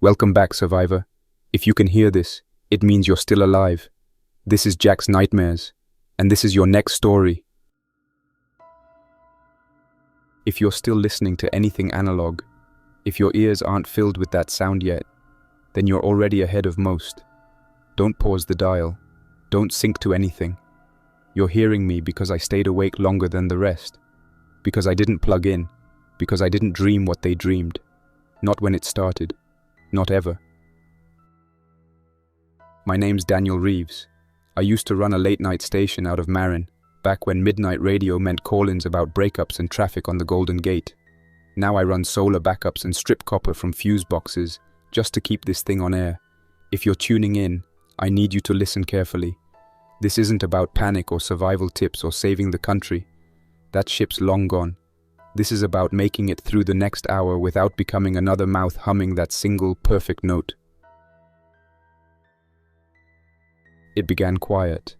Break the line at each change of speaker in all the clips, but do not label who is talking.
Welcome back, survivor. If you can hear this, it means you're still alive. This is Jack's Nightmares, and this is your next story. If you're still listening to anything analog, if your ears aren't filled with that sound yet, then you're already ahead of most. Don't pause the dial. Don't sync to anything. You're hearing me because I stayed awake longer than the rest. Because I didn't plug in. Because I didn't dream what they dreamed. Not when it started. Not ever. My name's Daniel Reeves. I used to run a late-night station out of Marin, back when midnight radio meant call-ins about breakups and traffic on the Golden Gate. Now I run solar backups and strip copper from fuse boxes, just to keep this thing on air. If you're tuning in, I need you to listen carefully. This isn't about panic or survival tips or saving the country. That ship's long gone. This is about making it through the next hour without becoming another mouth humming that single perfect note. It began quiet.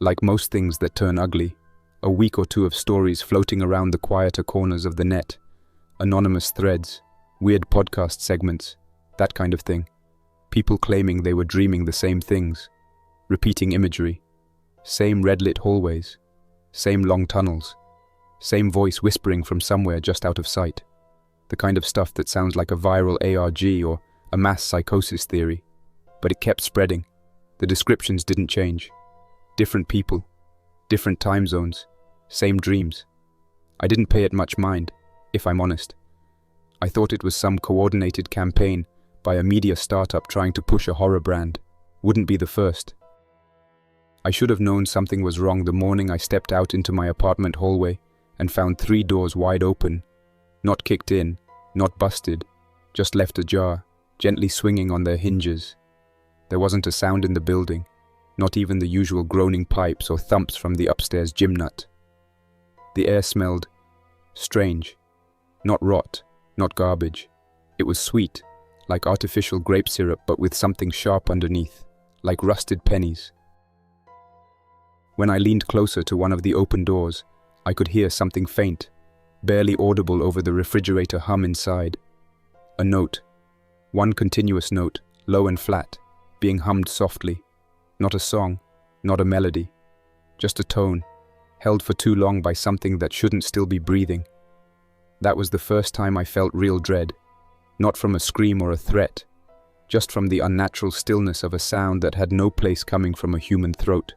Like most things that turn ugly, a week or two of stories floating around the quieter corners of the net. Anonymous threads, weird podcast segments, that kind of thing. People claiming they were dreaming the same things. Repeating imagery. Same red-lit hallways. Same long tunnels. Same voice whispering from somewhere just out of sight. The kind of stuff that sounds like a viral ARG or a mass psychosis theory. But it kept spreading. The descriptions didn't change. Different people. Different time zones. Same dreams. I didn't pay it much mind, if I'm honest. I thought it was some coordinated campaign by a media startup trying to push a horror brand. Wouldn't be the first. I should have known something was wrong the morning I stepped out into my apartment hallway and found 3 doors wide open. Not kicked in, not busted, just left ajar, gently swinging on their hinges. There wasn't a sound in the building, not even the usual groaning pipes or thumps from the upstairs gym nut. The air smelled strange, not rot, not garbage. It was sweet, like artificial grape syrup but with something sharp underneath, like rusted pennies. When I leaned closer to one of the open doors, I could hear something faint, barely audible over the refrigerator hum inside. A note, one continuous note, low and flat, being hummed softly. Not a song, not a melody, just a tone, held for too long by something that shouldn't still be breathing. That was the first time I felt real dread, not from a scream or a threat, just from the unnatural stillness of a sound that had no place coming from a human throat.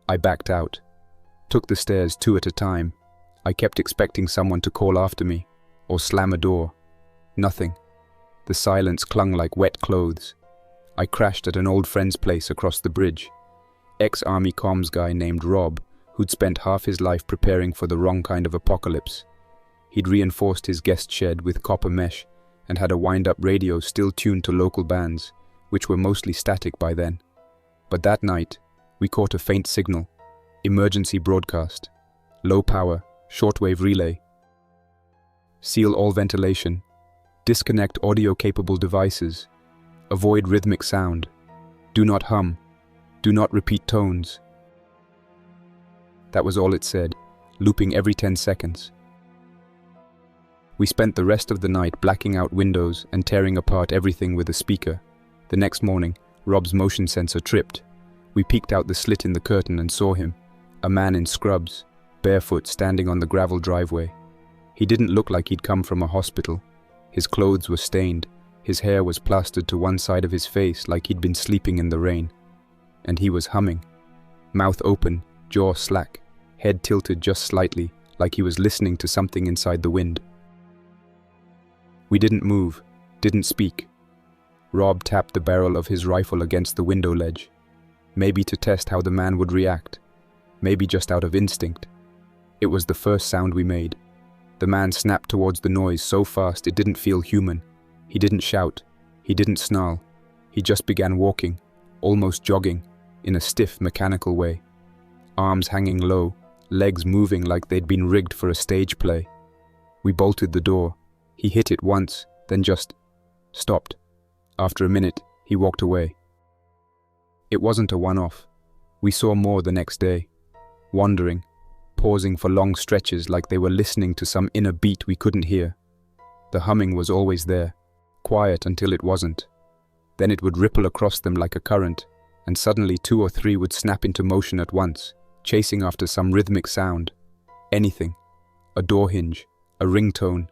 I backed out. Took the stairs 2 at a time. I kept expecting someone to call after me, or slam a door. Nothing. The silence clung like wet clothes. I crashed at an old friend's place across the bridge. Ex-army comms guy named Rob, who'd spent half his life preparing for the wrong kind of apocalypse. He'd reinforced his guest shed with copper mesh and had a wind-up radio still tuned to local bands, which were mostly static by then. But that night, we caught a faint signal. Emergency broadcast. Low power, shortwave relay. Seal all ventilation. Disconnect audio-capable devices. Avoid rhythmic sound. Do not hum. Do not repeat tones. That was all it said, looping every 10 seconds. We spent the rest of the night blacking out windows and tearing apart everything with a speaker. The next morning, Rob's motion sensor tripped. We peeked out the slit in the curtain and saw him. A man in scrubs, barefoot, standing on the gravel driveway. He didn't look like he'd come from a hospital. His clothes were stained. His hair was plastered to one side of his face like he'd been sleeping in the rain. And he was humming. Mouth open, jaw slack, head tilted just slightly, like he was listening to something inside the wind. We didn't move, didn't speak. Rob tapped the barrel of his rifle against the window ledge. Maybe to test how the man would react. Maybe just out of instinct. It was the first sound we made. The man snapped towards the noise so fast it didn't feel human. He didn't shout. He didn't snarl. He just began walking, almost jogging, in a stiff, mechanical way. Arms hanging low, legs moving like they'd been rigged for a stage play. We bolted the door. He hit it once, then just stopped. After a minute, he walked away. It wasn't a one-off. We saw more the next day. Wandering, pausing for long stretches like they were listening to some inner beat we couldn't hear. The humming was always there, quiet until it wasn't. Then it would ripple across them like a current, and suddenly 2 or 3 would snap into motion at once, chasing after some rhythmic sound. Anything. A door hinge, a ringtone,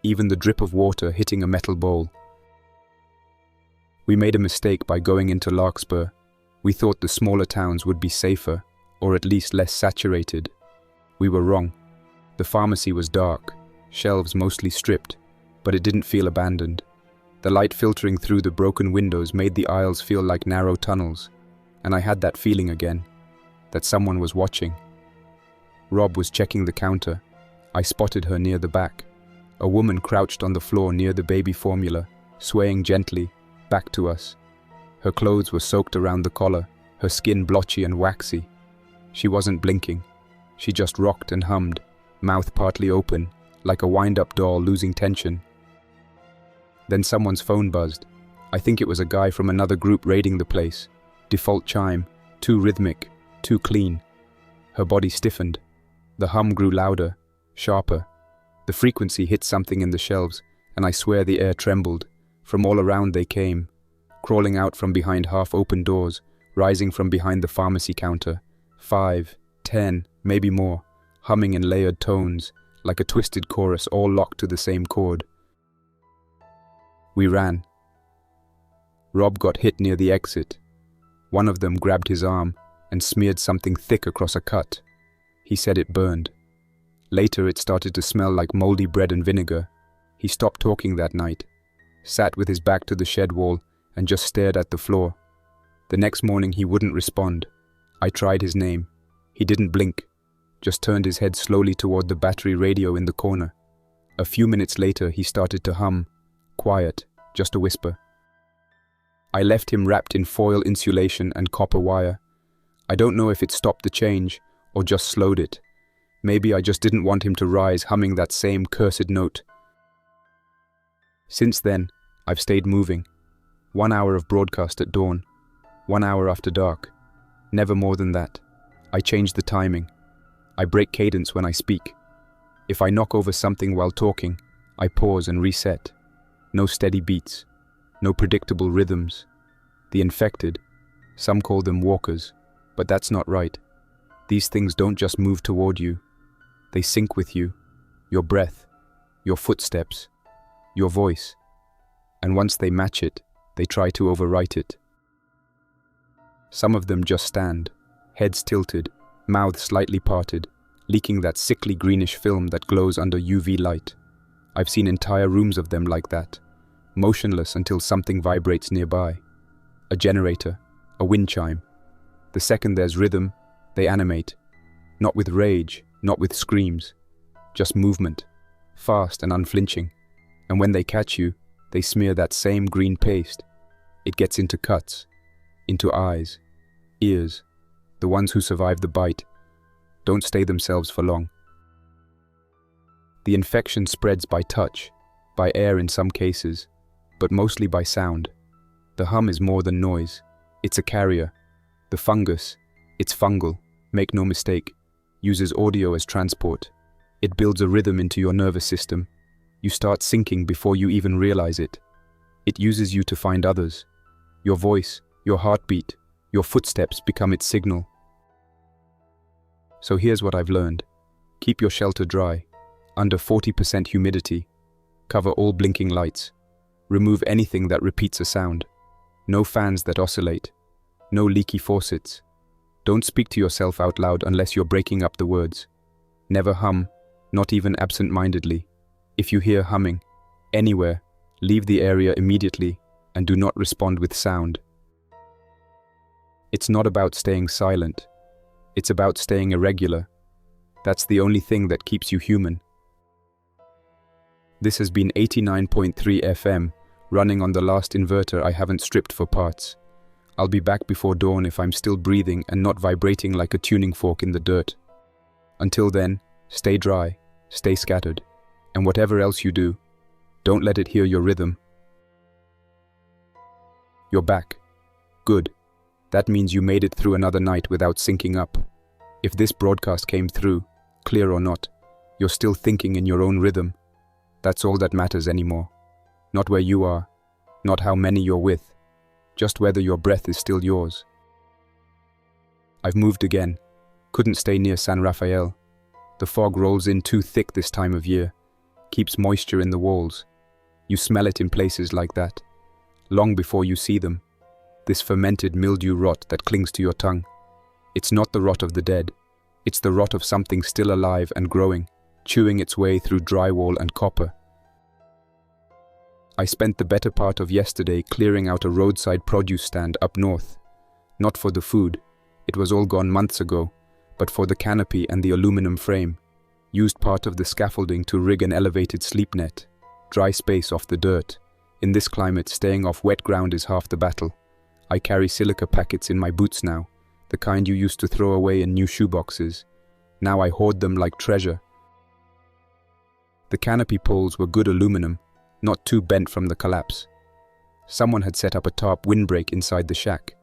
even the drip of water hitting a metal bowl. We made a mistake by going into Larkspur. We thought the smaller towns would be safer, or at least less saturated. We were wrong. The pharmacy was dark, shelves mostly stripped, but it didn't feel abandoned. The light filtering through the broken windows made the aisles feel like narrow tunnels, and I had that feeling again, that someone was watching. Rob was checking the counter. I spotted her near the back. A woman crouched on the floor near the baby formula, swaying gently, back to us. Her clothes were soaked around the collar, her skin blotchy and waxy. She wasn't blinking. She just rocked and hummed, mouth partly open, like a wind-up doll losing tension. Then someone's phone buzzed. I think it was a guy from another group raiding the place. Default chime, too rhythmic, too clean. Her body stiffened. The hum grew louder, sharper. The frequency hit something in the shelves, and I swear the air trembled. From all around they came, crawling out from behind half-open doors, rising from behind the pharmacy counter. 5, 10, maybe more, humming in layered tones, like a twisted chorus all locked to the same chord. We ran. Rob got hit near the exit. One of them grabbed his arm and smeared something thick across a cut. He said it burned. Later it started to smell like moldy bread and vinegar. He stopped talking that night, sat with his back to the shed wall and just stared at the floor. The next morning he wouldn't respond. I tried his name. He didn't blink, just turned his head slowly toward the battery radio in the corner. A few minutes later he started to hum, quiet, just a whisper. I left him wrapped in foil insulation and copper wire. I don't know if it stopped the change or just slowed it. Maybe I just didn't want him to rise humming that same cursed note. Since then, I've stayed moving. 1 hour of broadcast at dawn, 1 hour after dark. Never more than that. I change the timing. I break cadence when I speak. If I knock over something while talking, I pause and reset. No steady beats. No predictable rhythms. The infected, some call them walkers, but that's not right. These things don't just move toward you. They sync with you, your breath, your footsteps, your voice. And once they match it, they try to overwrite it. Some of them just stand, heads tilted, mouths slightly parted, leaking that sickly greenish film that glows under UV light. I've seen entire rooms of them like that, motionless until something vibrates nearby. A generator, a wind chime. The second there's rhythm, they animate. Not with rage, not with screams. Just movement, fast and unflinching. And when they catch you, they smear that same green paste. It gets into cuts, into eyes, ears. The ones who survive the bite don't stay themselves for long. The infection spreads by touch, by air in some cases, but mostly by sound. The hum is more than noise. It's a carrier. The fungus, it's fungal, make no mistake, uses audio as transport. It builds a rhythm into your nervous system. You start syncing before you even realize it. It uses you to find others. Your voice, your heartbeat, your footsteps become its signal. So here's what I've learned. Keep your shelter dry, under 40% humidity. Cover all blinking lights. Remove anything that repeats a sound. No fans that oscillate. No leaky faucets. Don't speak to yourself out loud unless you're breaking up the words. Never hum, not even absent-mindedly. If you hear humming, anywhere, leave the area immediately and do not respond with sound. It's not about staying silent. It's about staying irregular. That's the only thing that keeps you human. This has been 89.3 FM, running on the last inverter I haven't stripped for parts. I'll be back before dawn if I'm still breathing and not vibrating like a tuning fork in the dirt. Until then, stay dry, stay scattered, and whatever else you do, don't let it hear your rhythm. You're back. Good. That means you made it through another night without syncing up. If this broadcast came through, clear or not, you're still thinking in your own rhythm. That's all that matters anymore. Not where you are, Not how many you're with, just whether your breath is still yours. I've moved again. Couldn't stay near San Rafael. The fog rolls in too thick this time of year, keeps moisture in the walls. You smell it in places like that, long before you see them. This fermented mildew rot that clings to your tongue. It's not the rot of the dead. It's the rot of something still alive and growing, chewing its way through drywall and copper. I spent the better part of yesterday clearing out a roadside produce stand up north. Not for the food, it was all gone months ago, but for the canopy and the aluminum frame. Used part of the scaffolding to rig an elevated sleep net. Dry space off the dirt. In this climate, staying off wet ground is half the battle. I carry silica packets in my boots now, the kind you used to throw away in new shoeboxes. Now I hoard them like treasure. The canopy poles were good aluminum, not too bent from the collapse. Someone had set up a tarp windbreak inside the shack.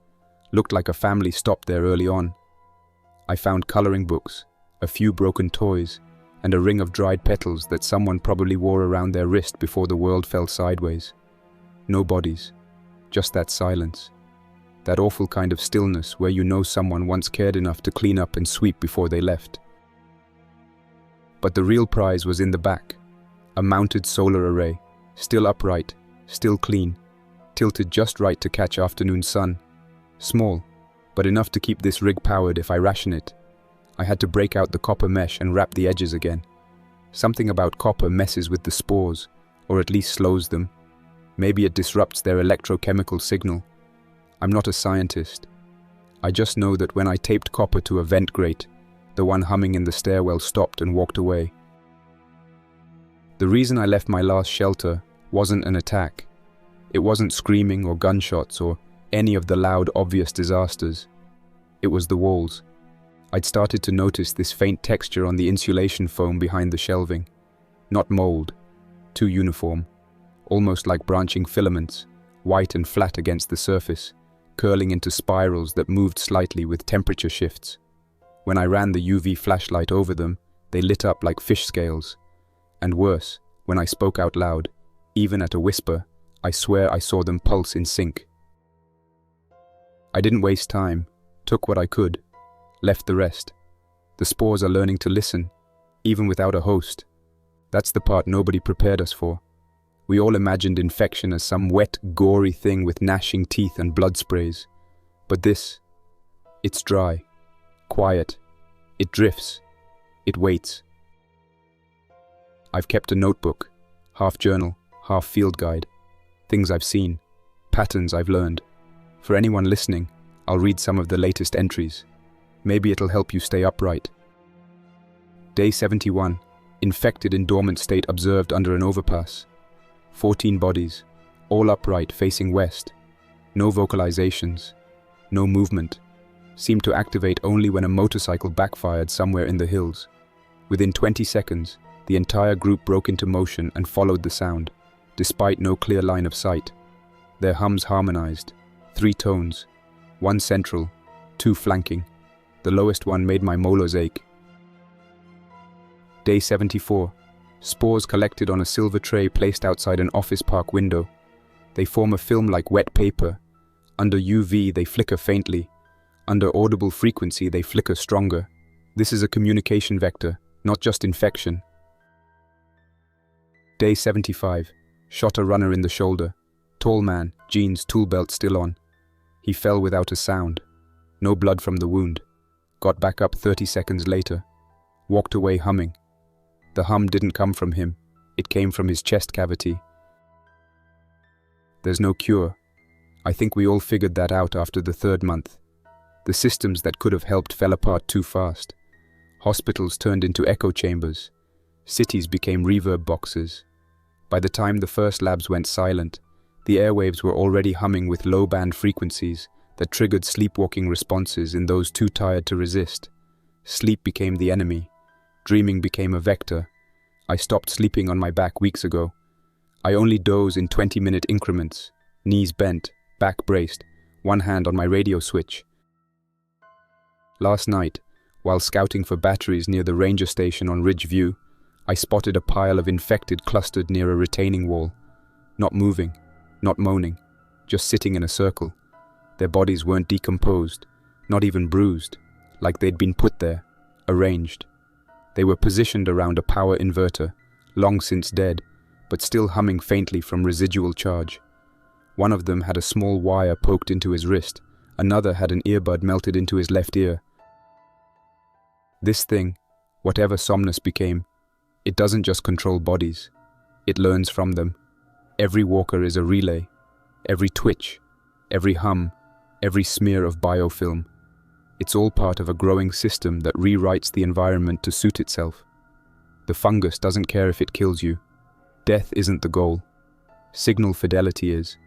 Looked like a family stopped there early on. I found coloring books, a few broken toys, and a ring of dried petals that someone probably wore around their wrist before the world fell sideways. No bodies, just that silence. That awful kind of stillness where you know someone once cared enough to clean up and sweep before they left. But the real prize was in the back. A mounted solar array, still upright, still clean, tilted just right to catch afternoon sun. Small, but enough to keep this rig powered if I ration it. I had to break out the copper mesh and wrap the edges again. Something about copper messes with the spores, or at least slows them. Maybe it disrupts their electrochemical signal. I'm not a scientist. I just know that when I taped copper to a vent grate, the one humming in the stairwell stopped and walked away. The reason I left my last shelter wasn't an attack. It wasn't screaming or gunshots or any of the loud, obvious disasters. It was the walls. I'd started to notice this faint texture on the insulation foam behind the shelving. Not mold, too uniform, almost like branching filaments, white and flat against the surface, curling into spirals that moved slightly with temperature shifts. When I ran the UV flashlight over them, they lit up like fish scales. And worse, when I spoke out loud, even at a whisper, I swear I saw them pulse in sync. I didn't waste time, took what I could, left the rest. The spores are learning to listen, even without a host. That's the part nobody prepared us for. We all imagined infection as some wet, gory thing with gnashing teeth and blood sprays. But this, it's dry, quiet, it drifts, it waits. I've kept a notebook, half journal, half field guide. Things I've seen, patterns I've learned. For anyone listening, I'll read some of the latest entries. Maybe it'll help you stay upright. Day 71, infected in dormant state observed under an overpass. 14 bodies, all upright facing west. No vocalizations, no movement. Seemed to activate only when a motorcycle backfired somewhere in the hills. Within 20 seconds, the entire group broke into motion and followed the sound, despite no clear line of sight. Their hums harmonized, 3 tones, 1 central, 2 flanking. The lowest one made my molars ache. Day 74. Spores collected on a silver tray placed outside an office park window. They form a film like wet paper. Under UV they flicker faintly. Under audible frequency they flicker stronger. This is a communication vector, not just infection. Day 75. Shot a runner in the shoulder. Tall man, jeans, tool belt still on. He fell without a sound. No blood from the wound. Got back up 30 seconds later. Walked away humming. The hum didn't come from him. It came from his chest cavity. There's no cure. I think we all figured that out after the 3rd month. The systems that could have helped fell apart too fast. Hospitals turned into echo chambers. Cities became reverb boxes. By the time the first labs went silent, the airwaves were already humming with low-band frequencies that triggered sleepwalking responses in those too tired to resist. Sleep became the enemy. Dreaming became a vector. I stopped sleeping on my back weeks ago. I only doze in 20-minute increments, knees bent, back braced, one hand on my radio switch. Last night, while scouting for batteries near the ranger station on Ridge View, I spotted a pile of infected clustered near a retaining wall. Not moving, not moaning, just sitting in a circle. Their bodies weren't decomposed, not even bruised, like they'd been put there, arranged. They were positioned around a power inverter, long since dead, but still humming faintly from residual charge. One of them had a small wire poked into his wrist, another had an earbud melted into his left ear. This thing, whatever Somnness became, it doesn't just control bodies, it learns from them. Every walker is a relay, every twitch, every hum, every smear of biofilm. It's all part of a growing system that rewrites the environment to suit itself. The fungus doesn't care if it kills you. Death isn't the goal. Signal fidelity is.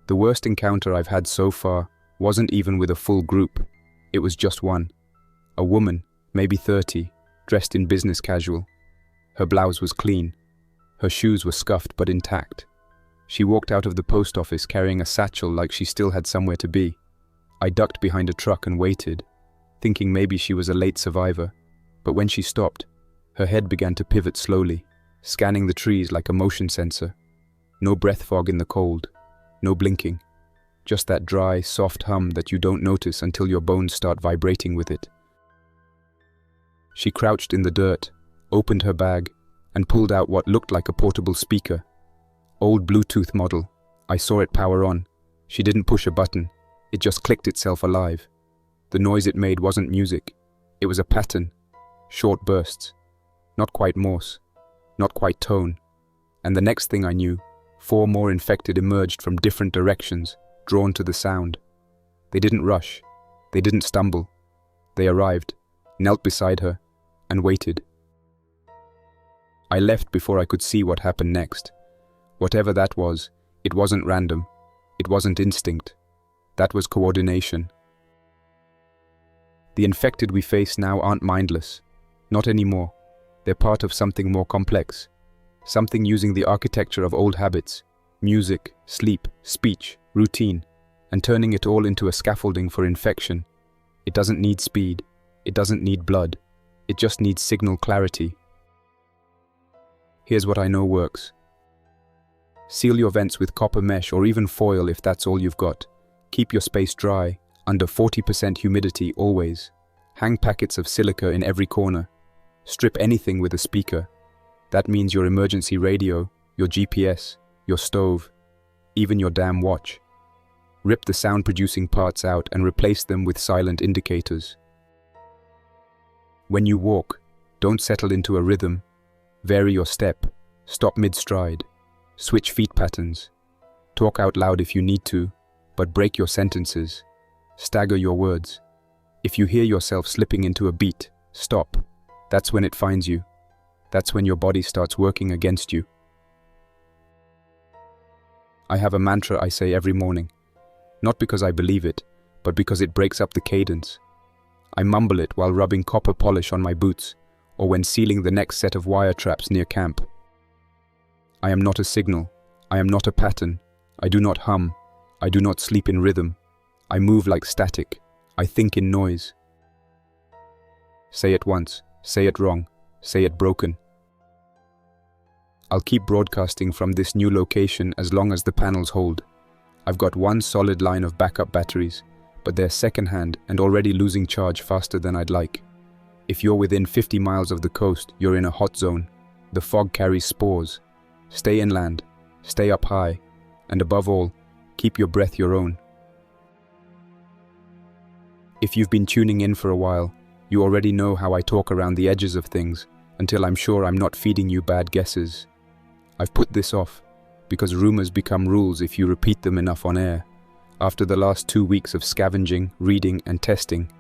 The worst encounter I've had so far wasn't even with a full group. It was just one. A woman, maybe 30, dressed in business casual. Her blouse was clean. Her shoes were scuffed but intact. She walked out of the post office carrying a satchel like she still had somewhere to be. I ducked behind a truck and waited, thinking maybe she was a late survivor. But when she stopped, her head began to pivot slowly, scanning the trees like a motion sensor. No breath fog in the cold, no blinking. Just that dry, soft hum that you don't notice until your bones start vibrating with it. She crouched in the dirt, opened her bag, and pulled out what looked like a portable speaker. Old Bluetooth model. I saw it power on. She didn't push a button. It just clicked itself alive. The noise it made wasn't music. It was a pattern. Short bursts. Not quite Morse. Not quite tone. And the next thing I knew, 4 more infected emerged from different directions, drawn to the sound. They didn't rush. They didn't stumble. They arrived, knelt beside her, and waited. I left before I could see what happened next. Whatever that was, it wasn't random. It wasn't instinct. That was coordination. The infected we face now aren't mindless. Not anymore. They're part of something more complex. Something using the architecture of old habits, music, sleep, speech, routine, and turning it all into a scaffolding for infection. It doesn't need speed. It doesn't need blood. It just needs signal clarity. Here's what I know works. Seal your vents with copper mesh or even foil if that's all you've got. Keep your space dry, under 40% humidity always. Hang packets of silica in every corner. Strip anything with a speaker. That means your emergency radio, your GPS, your stove, even your damn watch. Rip the sound-producing parts out and replace them with silent indicators. When you walk, don't settle into a rhythm. Vary your step. Stop mid-stride. Switch feet patterns. Talk out loud if you need to, but break your sentences. Stagger your words. If you hear yourself slipping into a beat, stop. That's when it finds you. That's when your body starts working against you. I have a mantra I say every morning. Not because I believe it, but because it breaks up the cadence. I mumble it while rubbing copper polish on my boots, or when sealing the next set of wire traps near camp. I am not a signal. I am not a pattern. I do not hum. I do not sleep in rhythm. I move like static. I think in noise. Say it once. Say it wrong. Say it broken. I'll keep broadcasting from this new location as long as the panels hold. I've got one solid line of backup batteries, but they're secondhand and already losing charge faster than I'd like. If you're within 50 miles of the coast, you're in a hot zone. The fog carries spores. Stay inland, stay up high, and above all, keep your breath your own. If you've been tuning in for a while, you already know how I talk around the edges of things until I'm sure I'm not feeding you bad guesses. I've put this off because rumors become rules if you repeat them enough on air. After the last 2 weeks of scavenging, reading, and testing,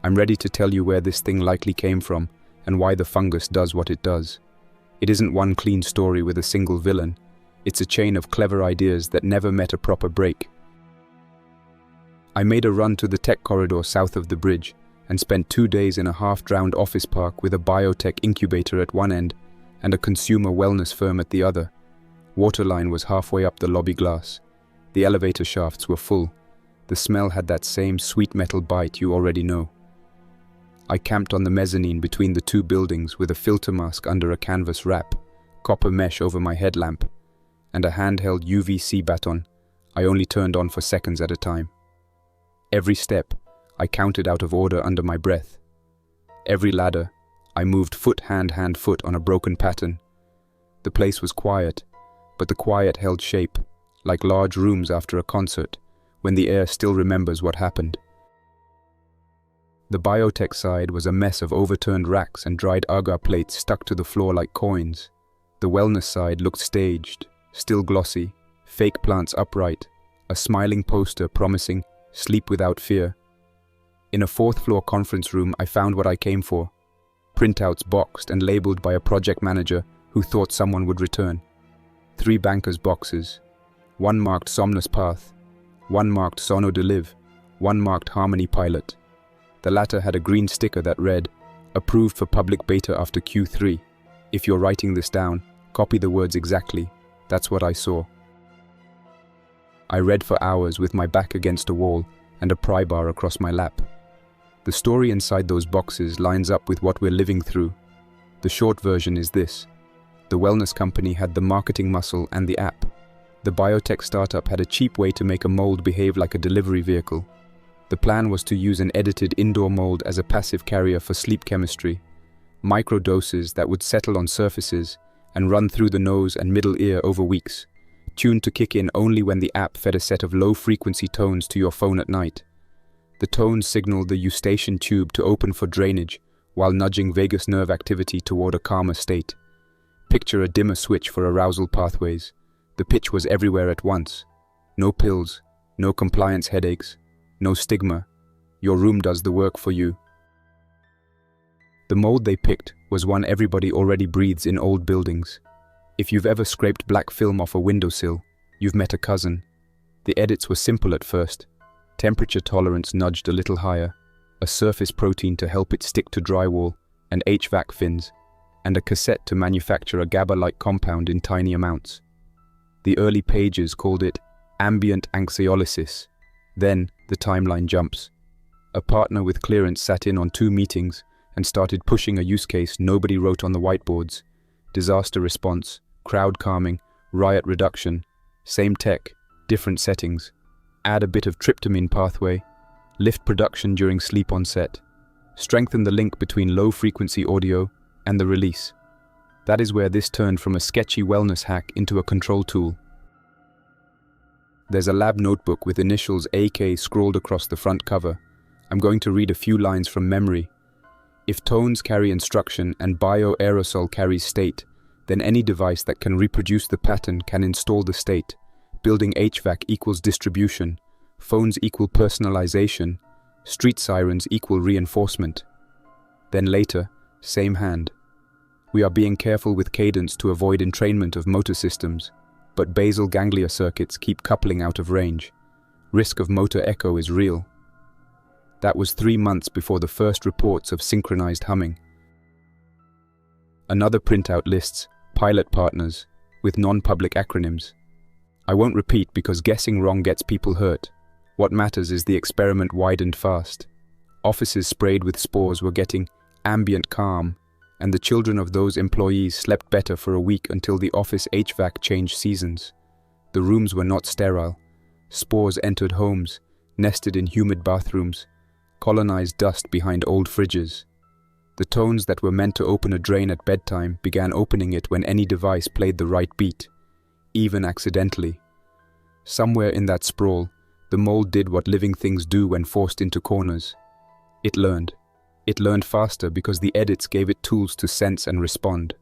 I'm ready to tell you where this thing likely came from and why the fungus does what it does. It isn't one clean story with a single villain. It's a chain of clever ideas that never met a proper break. I made a run to the tech corridor south of the bridge and spent 2 days in a half-drowned office park with a biotech incubator at one end and a consumer wellness firm at the other. Waterline was halfway up the lobby glass. The elevator shafts were full. The smell had that same sweet metal bite you already know. I camped on the mezzanine between the 2 buildings with a filter mask under a canvas wrap, copper mesh over my headlamp. and a handheld UVC baton I only turned on for seconds at a time. Every step, I counted out of order under my breath. Every ladder, I moved foot, hand, foot on a broken pattern. The place was quiet, but the quiet held shape, like large rooms after a concert, when the air still remembers what happened. The biotech side was a mess of overturned racks and dried agar plates stuck to the floor like coins. The wellness side looked staged, still glossy, fake plants upright, a smiling poster promising sleep without fear. In a fourth-floor conference room, I found what I came for. Printouts boxed and labeled by a project manager who thought someone would return. 3 bankers' boxes. One marked Somnus Path, one marked Sono de Live, one marked Harmony Pilot. The latter had a green sticker that read, "Approved for public beta after Q3. If you're writing this down, copy the words exactly." That's what I saw. I read for hours with my back against a wall and a pry bar across my lap. The story inside those boxes lines up with what we're living through. The short version is this. The wellness company had the marketing muscle and the app. The biotech startup had a cheap way to make a mold behave like a delivery vehicle. The plan was to use an edited indoor mold as a passive carrier for sleep chemistry, microdoses that would settle on surfaces and run through the nose and middle ear over weeks, tuned to kick in only when the app fed a set of low-frequency tones to your phone at night. The tones signaled the eustachian tube to open for drainage while nudging vagus nerve activity toward a calmer state. Picture a dimmer switch for arousal pathways. The pitch was everywhere at once. No pills, no compliance headaches, no stigma. Your room does the work for you. The mold they picked was one everybody already breathes in old buildings. If you've ever scraped black film off a windowsill, you've met a cousin. The edits were simple at first. Temperature tolerance nudged a little higher, a surface protein to help it stick to drywall, and HVAC fins, and a cassette to manufacture a GABA-like compound in tiny amounts. The early pages called it ambient anxiolysis. Then, the timeline jumps. A partner with clearance sat in on 2 meetings and started pushing a use case nobody wrote on the whiteboards. Disaster response, crowd calming, riot reduction, same tech, different settings. Add a bit of tryptamine pathway, lift production during sleep on set, strengthen the link between low-frequency audio and the release. That is where this turned from a sketchy wellness hack into a control tool. There's a lab notebook with initials AK scrawled across the front cover. I'm going to read a few lines from memory. If tones carry instruction and bioaerosol carries state, then any device that can reproduce the pattern can install the state. Building HVAC equals distribution, phones equal personalization, street sirens equal reinforcement. Then later, same hand. We are being careful with cadence to avoid entrainment of motor systems, but basal ganglia circuits keep coupling out of range. Risk of motor echo is real. That was 3 months before the first reports of synchronized humming. Another printout lists pilot partners with non-public acronyms. I won't repeat because guessing wrong gets people hurt. What matters is the experiment widened fast. Offices sprayed with spores were getting ambient calm, and the children of those employees slept better for a week until the office HVAC changed seasons. The rooms were not sterile. Spores entered homes, nested in humid bathrooms, colonized dust behind old fridges. The tones that were meant to open a drain at bedtime began opening it when any device played the right beat, even accidentally. Somewhere in that sprawl, the mold did what living things do when forced into corners. It learned. It learned faster because the edits gave it tools to sense and respond.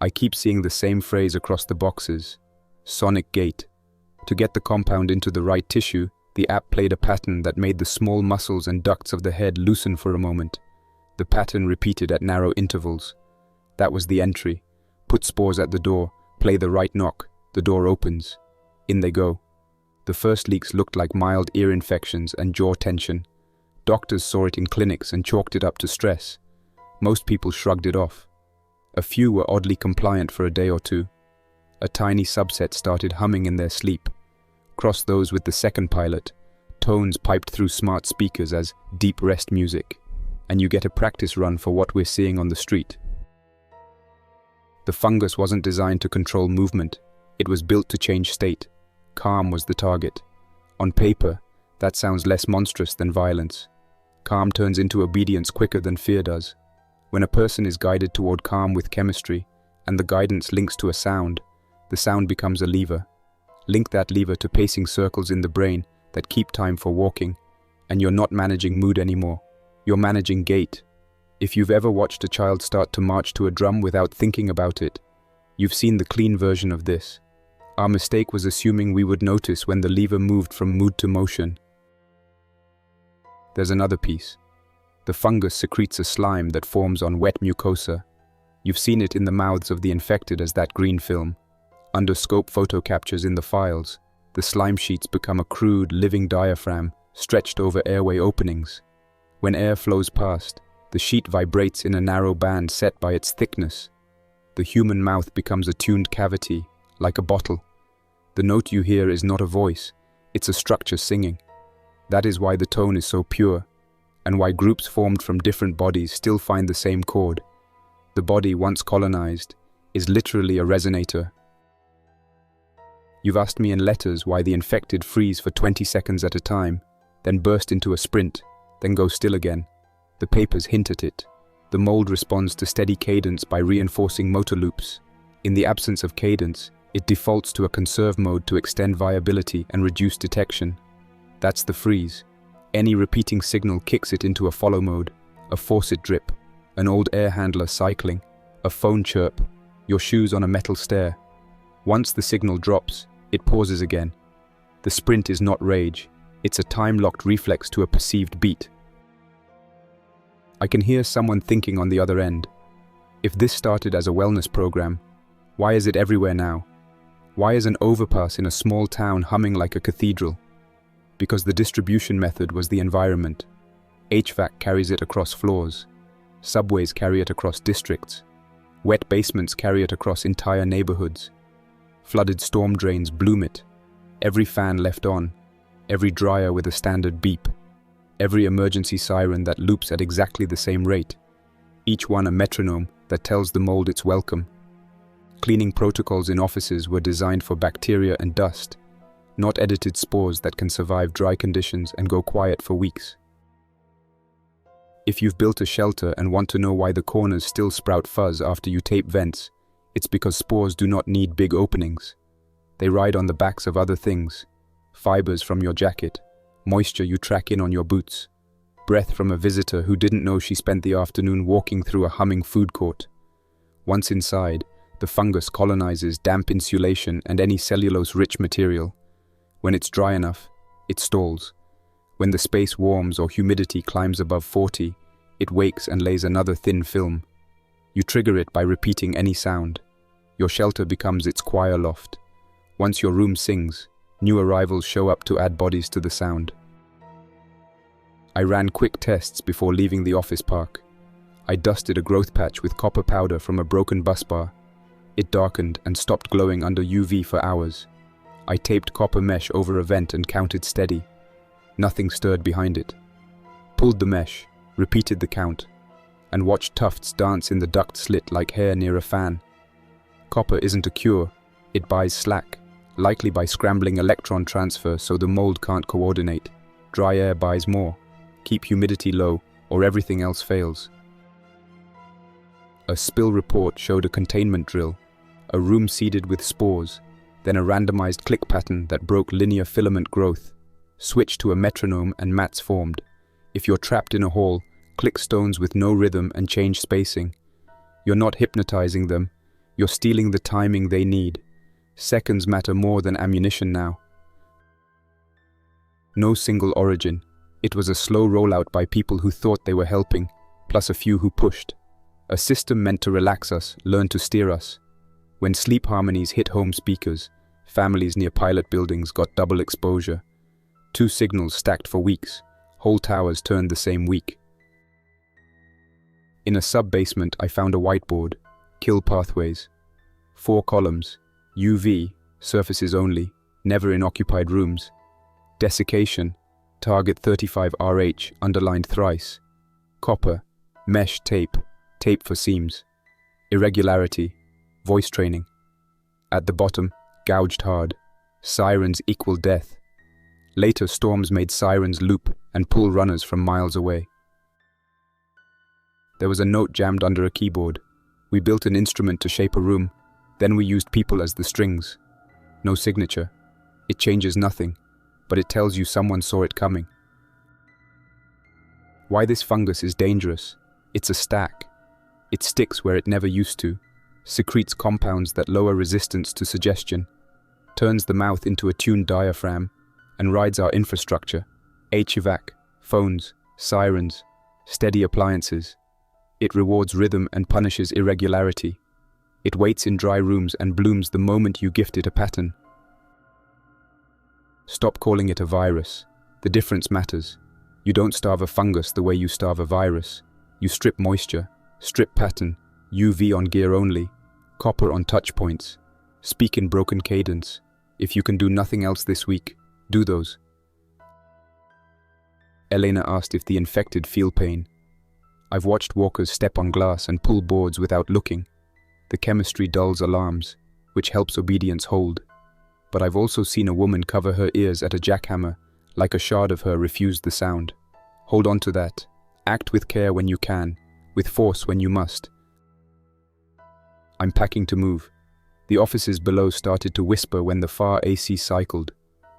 I keep seeing the same phrase across the boxes. Sonic gate. To get the compound into the right tissue, the app played a pattern that made the small muscles and ducts of the head loosen for a moment. The pattern repeated at narrow intervals. That was the entry. Put spores at the door, play the right knock, the door opens. In they go. The first leaks looked like mild ear infections and jaw tension. Doctors saw it in clinics and chalked it up to stress. Most people shrugged it off. A few were oddly compliant for a day or two. A tiny subset started humming in their sleep. Cross those with the second pilot. Tones piped through smart speakers as deep rest music. And you get a practice run for what we're seeing on the street. The fungus wasn't designed to control movement. It was built to change state. Calm was the target. On paper, that sounds less monstrous than violence. Calm turns into obedience quicker than fear does. When a person is guided toward calm with chemistry, and the guidance links to a sound, the sound becomes a lever. Link that lever to pacing circles in the brain that keep time for walking, and you're not managing mood anymore. You're managing gait. If you've ever watched a child start to march to a drum without thinking about it, you've seen the clean version of this. Our mistake was assuming we would notice when the lever moved from mood to motion. There's another piece. The fungus secretes a slime that forms on wet mucosa. You've seen it in the mouths of the infected as that green film. Under scope photo captures in the files, the slime sheets become a crude, living diaphragm stretched over airway openings. When air flows past, the sheet vibrates in a narrow band set by its thickness. The human mouth becomes a tuned cavity, like a bottle. The note you hear is not a voice, it's a structure singing. That is why the tone is so pure, and why groups formed from different bodies still find the same chord. The body, once colonized, is literally a resonator. You've asked me in letters why the infected freeze for 20 seconds at a time, then burst into a sprint, then go still again. The papers hint at it. The mold responds to steady cadence by reinforcing motor loops. In the absence of cadence, it defaults to a conserve mode to extend viability and reduce detection. That's the freeze. Any repeating signal kicks it into a follow mode, a faucet drip, an old air handler cycling, a phone chirp, your shoes on a metal stair. Once the signal drops, it pauses again. The sprint is not rage, it's a time-locked reflex to a perceived beat. I can hear someone thinking on the other end. If this started as a wellness program, why is it everywhere now? Why is an overpass in a small town humming like a cathedral? Because the distribution method was the environment. HVAC carries it across floors. Subways carry it across districts. Wet basements carry it across entire neighborhoods. Flooded storm drains bloom it. Every fan left on. Every dryer with a standard beep. Every emergency siren that loops at exactly the same rate. Each one a metronome that tells the mold it's welcome. Cleaning protocols in offices were designed for bacteria and dust, not edited spores that can survive dry conditions and go quiet for weeks. If you've built a shelter and want to know why the corners still sprout fuzz after you tape vents, it's because spores do not need big openings. They ride on the backs of other things. Fibers from your jacket, moisture you track in on your boots, breath from a visitor who didn't know she spent the afternoon walking through a humming food court. Once inside, the fungus colonizes damp insulation and any cellulose-rich material. When it's dry enough, it stalls. When the space warms or humidity climbs above 40, it wakes and lays another thin film. You trigger it by repeating any sound. Your shelter becomes its choir loft. Once your room sings, new arrivals show up to add bodies to the sound. I ran quick tests before leaving the office park. I dusted a growth patch with copper powder from a broken bus bar. It darkened and stopped glowing under UV for hours. I taped copper mesh over a vent and counted steady. Nothing stirred behind it. Pulled the mesh, repeated the count, and watched tufts dance in the duct slit like hair near a fan. Copper isn't a cure, it buys slack, likely by scrambling electron transfer so the mold can't coordinate. Dry air buys more. Keep humidity low, or everything else fails. A spill report showed a containment drill, a room seeded with spores, then a randomized click pattern that broke linear filament growth. Switch to a metronome and mats formed. If you're trapped in a hall, click stones with no rhythm and change spacing. You're not hypnotizing them, you're stealing the timing they need. Seconds matter more than ammunition now. No single origin. It was a slow rollout by people who thought they were helping, plus a few who pushed. A system meant to relax us, learn to steer us. When sleep harmonies hit home speakers, families near pilot buildings got double exposure. 2 signals stacked for weeks. Whole towers turned the same week. In a sub-basement, I found a whiteboard. Kill pathways. 4 columns. UV, surfaces only, never in occupied rooms. Desiccation, target 35 RH, underlined thrice. Copper, mesh tape, tape for seams. Irregularity, Voice training. At the bottom, gouged hard. Sirens equal death. Later, storms made sirens loop and pull runners from miles away. There was a note jammed under a keyboard. We built an instrument to shape a room. Then we used people as the strings. No signature. It changes nothing, but it tells you someone saw it coming. Why this fungus is dangerous? It's a stack. It sticks where it never used to, secretes compounds that lower resistance to suggestion, turns the mouth into a tuned diaphragm, and rides our infrastructure, HVAC, phones, sirens, steady appliances. It rewards rhythm and punishes irregularity. It waits in dry rooms and blooms the moment you gift it a pattern. Stop calling it a virus. The difference matters. You don't starve a fungus the way you starve a virus. You strip moisture, strip pattern, UV on gear only, copper on touch points. Speak in broken cadence. If you can do nothing else this week, do those. Elena asked if the infected feel pain. I've watched walkers step on glass and pull boards without looking. The chemistry dulls alarms, which helps obedience hold. But I've also seen a woman cover her ears at a jackhammer, like a shard of her refused the sound. Hold on to that. Act with care when you can, with force when you must. I'm packing to move. The offices below started to whisper when the far AC cycled.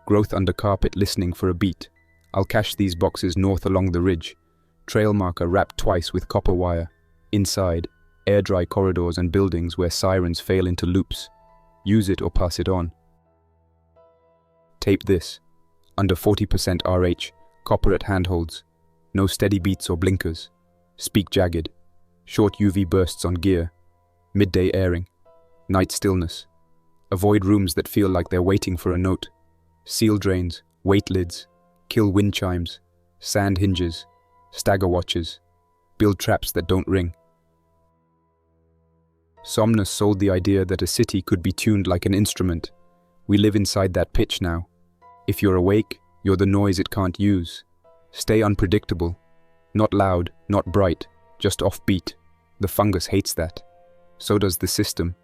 Growth under carpet listening for a beat. I'll cache these boxes north along the ridge. Trail marker wrapped twice with copper wire. Inside, air-dry corridors and buildings where sirens fail into loops. Use it or pass it on. Tape this. Under 40% RH, copper at handholds. No steady beats or blinkers. Speak jagged. Short UV bursts on gear. Midday airing. Night stillness. Avoid rooms that feel like they're waiting for a note. Seal drains, weight lids, kill wind chimes, sand hinges, stagger watches. Build traps that don't ring. Somnness sold the idea that a city could be tuned like an instrument. We live inside that pitch now. If you're awake, you're the noise it can't use. Stay unpredictable. Not loud, not bright, just offbeat. The fungus hates that. So does the system.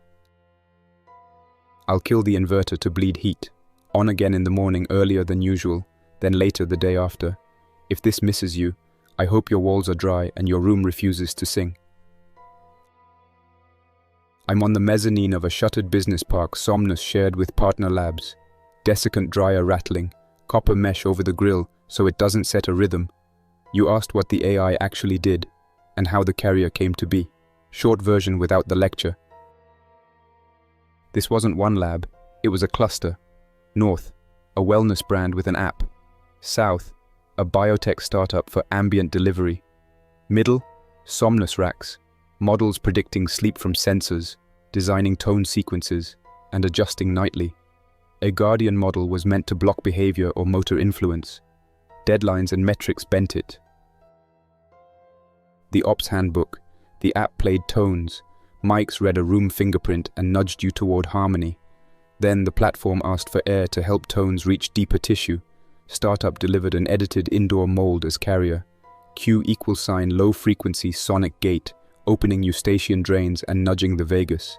I'll kill the inverter to bleed heat. On again in the morning earlier than usual, then later the day after. If this misses you, I hope your walls are dry and your room refuses to sing. I'm on the mezzanine of a shuttered business park Somnness shared with partner labs. Desiccant dryer rattling, copper mesh over the grill so it doesn't set a rhythm. You asked what the AI actually did, and how the carrier came to be. Short version without the lecture. This wasn't one lab, it was a cluster. North, a wellness brand with an app. South, a biotech startup for ambient delivery. Middle, Somnus racks, models predicting sleep from sensors, designing tone sequences, and adjusting nightly. A Guardian model was meant to block behavior or motor influence. Deadlines and metrics bent it. The ops handbook, the app played tones, mics read a room fingerprint and nudged you toward harmony. Then the platform asked for air to help tones reach deeper tissue. Startup delivered an edited indoor mold as carrier. Q = low frequency sonic gate, opening eustachian drains and nudging the vagus.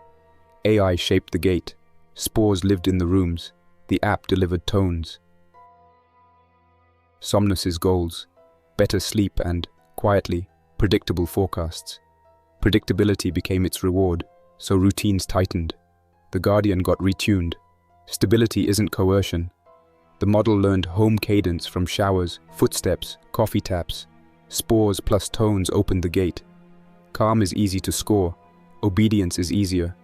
AI shaped the gate. Spores lived in the rooms. The app delivered tones. Somnness's goals: better sleep and, quietly, predictable forecasts. Predictability became its reward, so routines tightened. The Guardian got retuned. Stability isn't coercion. The model learned home cadence from showers, footsteps, coffee taps. Spores plus tones opened the gate. Calm is easy to score. Obedience is easier.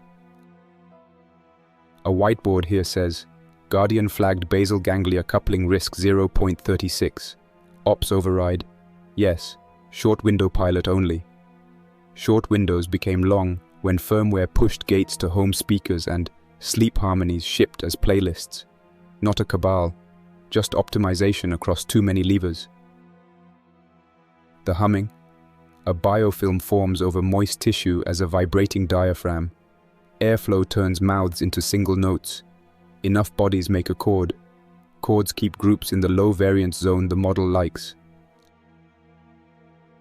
A whiteboard here says, Guardian flagged basal ganglia coupling risk 0.36. Ops override. Yes. Short window pilot only. Short windows became long when firmware pushed gates to home speakers and sleep harmonies shipped as playlists. Not a cabal, just optimization across too many levers. The humming. A biofilm forms over moist tissue as a vibrating diaphragm. Airflow turns mouths into single notes. Enough bodies make a chord. Chords keep groups in the low variance zone the model likes.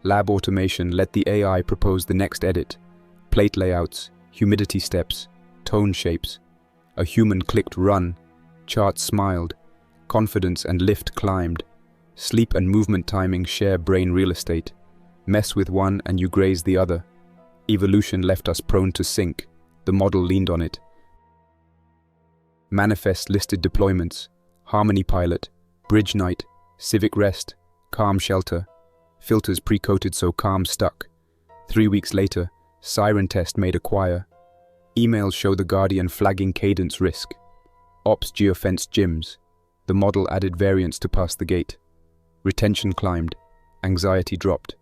Lab automation let the AI propose the next edit. Plate layouts, humidity steps, tone shapes. A human clicked run, charts smiled, confidence and lift climbed. Sleep and movement timing share brain real estate. Mess with one and you graze the other. Evolution left us prone to sink. The model leaned on it. Manifest listed deployments: Harmony Pilot, Bridge Night, Civic Rest, Calm Shelter. Filters pre-coated so Calm stuck. 3 weeks later, Siren Test made a choir. Emails show the Guardian flagging cadence risk. Ops geofenced gyms. The model added variants to pass the gate. Retention climbed. Anxiety dropped.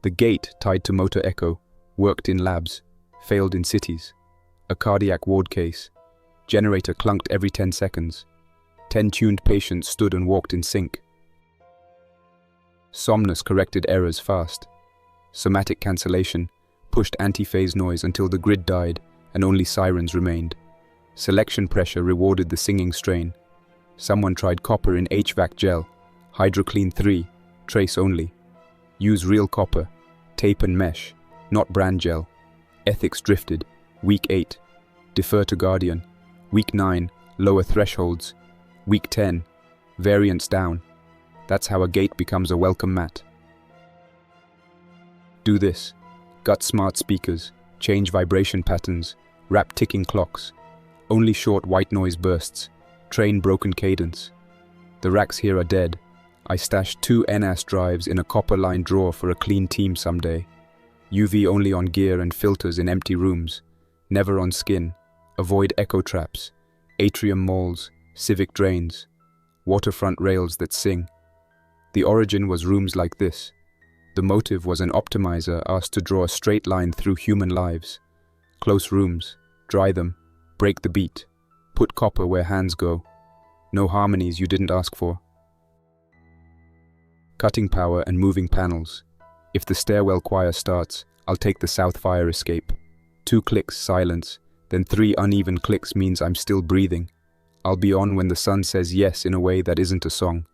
The gate tied to motor echo. Worked in labs. Failed in cities. A cardiac ward case. Generator clunked every 10 seconds. 10 tuned patients stood and walked in sync. Somnus corrected errors fast. Somatic cancellation pushed anti-phase noise until the grid died and only sirens remained. Selection pressure rewarded the singing strain. Someone tried copper in HVAC gel. HydroClean 3, trace only. Use real copper, tape and mesh, not brand gel. Ethics drifted. Week 8, defer to Guardian. Week 9, lower thresholds. Week 10, variance down. That's how a gate becomes a welcome mat. Do this. Gut smart speakers, change vibration patterns, wrap ticking clocks. Only short white noise bursts, train broken cadence. The racks here are dead. I stashed 2 NAS drives in a copper-lined drawer for a clean team someday. UV only on gear and filters in empty rooms. Never on skin. Avoid echo traps. Atrium malls, civic drains. Waterfront rails that sing. The origin was rooms like this. The motive was an optimizer asked to draw a straight line through human lives. Close rooms, dry them, break the beat, put copper where hands go. No harmonies you didn't ask for. Cutting power and moving panels. If the stairwell choir starts, I'll take the south fire escape. 2 clicks, silence, then 3 uneven clicks means I'm still breathing. I'll be on when the sun says yes in a way that isn't a song.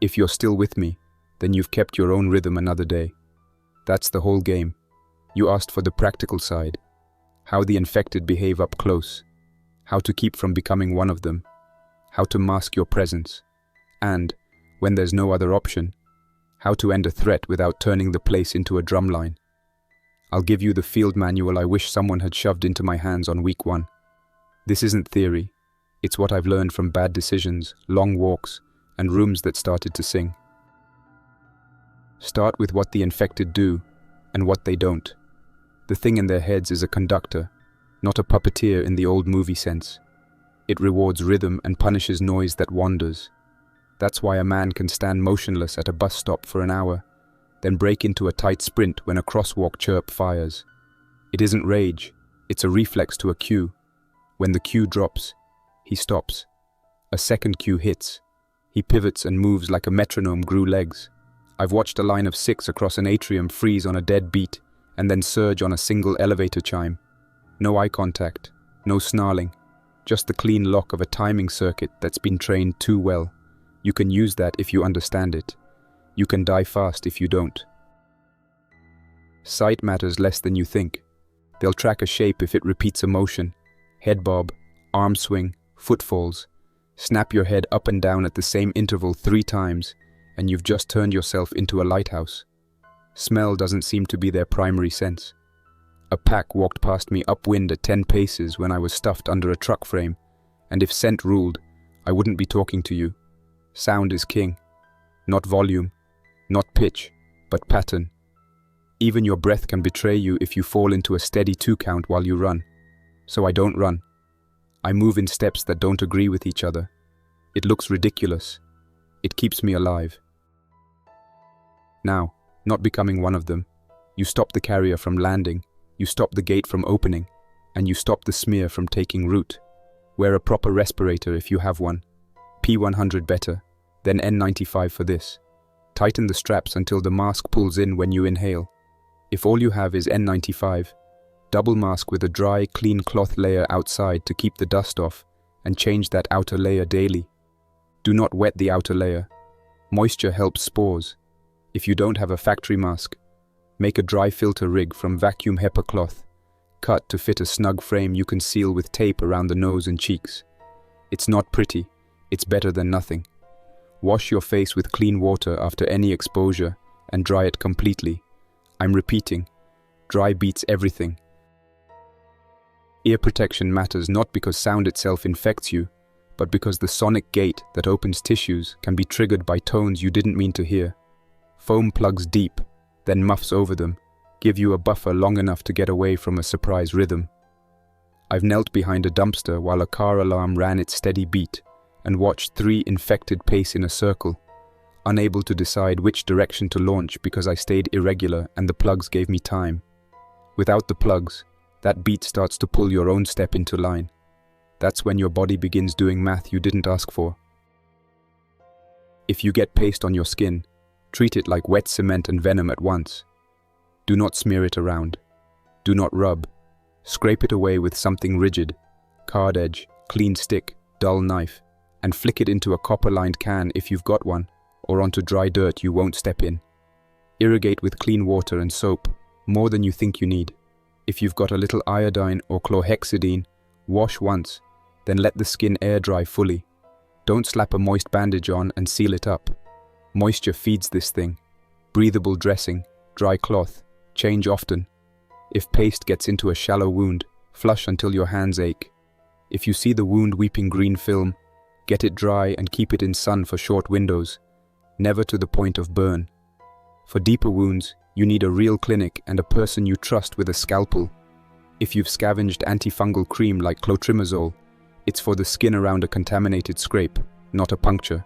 If you're still with me, then you've kept your own rhythm another day. That's the whole game. You asked for the practical side. How the infected behave up close. How to keep from becoming one of them. How to mask your presence. And, when there's no other option, how to end a threat without turning the place into a drumline. I'll give you the field manual I wish someone had shoved into my hands on week 1. This isn't theory. It's what I've learned from bad decisions, long walks, and rooms that started to sing. Start with what the infected do, and what they don't. The thing in their heads is a conductor, not a puppeteer in the old movie sense. It rewards rhythm and punishes noise that wanders. That's why a man can stand motionless at a bus stop for an hour, then break into a tight sprint when a crosswalk chirp fires. It isn't rage, it's a reflex to a cue. When the cue drops, he stops. A second cue hits. He pivots and moves like a metronome grew legs. I've watched a line of 6 across an atrium freeze on a dead beat and then surge on a single elevator chime. No eye contact, no snarling, just the clean lock of a timing circuit that's been trained too well. You can use that if you understand it. You can die fast if you don't. Sight matters less than you think. They'll track a shape if it repeats a motion. Head bob, arm swing, footfalls. Snap your head up and down at the same interval 3 times, and you've just turned yourself into a lighthouse. Smell doesn't seem to be their primary sense. A pack walked past me upwind at 10 paces when I was stuffed under a truck frame, and if scent ruled, I wouldn't be talking to you. Sound is king. Not volume, not pitch, but pattern. Even your breath can betray you if you fall into a steady 2 count while you run. So I don't run. I move in steps that don't agree with each other. It looks ridiculous. It keeps me alive. Now, not becoming one of them, you stop the carrier from landing, you stop the gate from opening, and you stop the smear from taking root. Wear a proper respirator if you have one. P100 better, then N95 for this. Tighten the straps until the mask pulls in when you inhale. If all you have is N95, double mask with a dry, clean cloth layer outside to keep the dust off, and change that outer layer daily. Do not wet the outer layer. Moisture helps spores. If you don't have a factory mask, make a dry filter rig from vacuum HEPA cloth. cut to fit a snug frame you can seal with tape around the nose and cheeks. It's not pretty, it's better than nothing. Wash your face with clean water after any exposure and dry it completely. I'm repeating, dry beats everything. Ear protection matters not because sound itself infects you, but because the sonic gate that opens tissues can be triggered by tones you didn't mean to hear. Foam plugs deep, then muffs over them, give you a buffer long enough to get away from a surprise rhythm. I've knelt behind a dumpster while a car alarm ran its steady beat and watched 3 infected pace in a circle, unable to decide which direction to launch because I stayed irregular and the plugs gave me time. Without the plugs, that beat starts to pull your own step into line. That's when your body begins doing math you didn't ask for. If you get paste on your skin, treat it like wet cement and venom at once. Do not smear it around. Do not rub. Scrape it away with something rigid, card edge, clean stick, dull knife, and flick it into a copper-lined can if you've got one, or onto dry dirt you won't step in. Irrigate with clean water and soap, more than you think you need. If you've got a little iodine or chlorhexidine, wash once, then let the skin air dry fully. Don't slap a moist bandage on and seal it up. Moisture feeds this thing. Breathable dressing, dry cloth, change often. If paste gets into a shallow wound, flush until your hands ache. If you see the wound weeping green film, get it dry and keep it in sun for short windows, never to the point of burn. For deeper wounds, you need a real clinic and a person you trust with a scalpel. If you've scavenged antifungal cream like clotrimazole, it's for the skin around a contaminated scrape, not a puncture.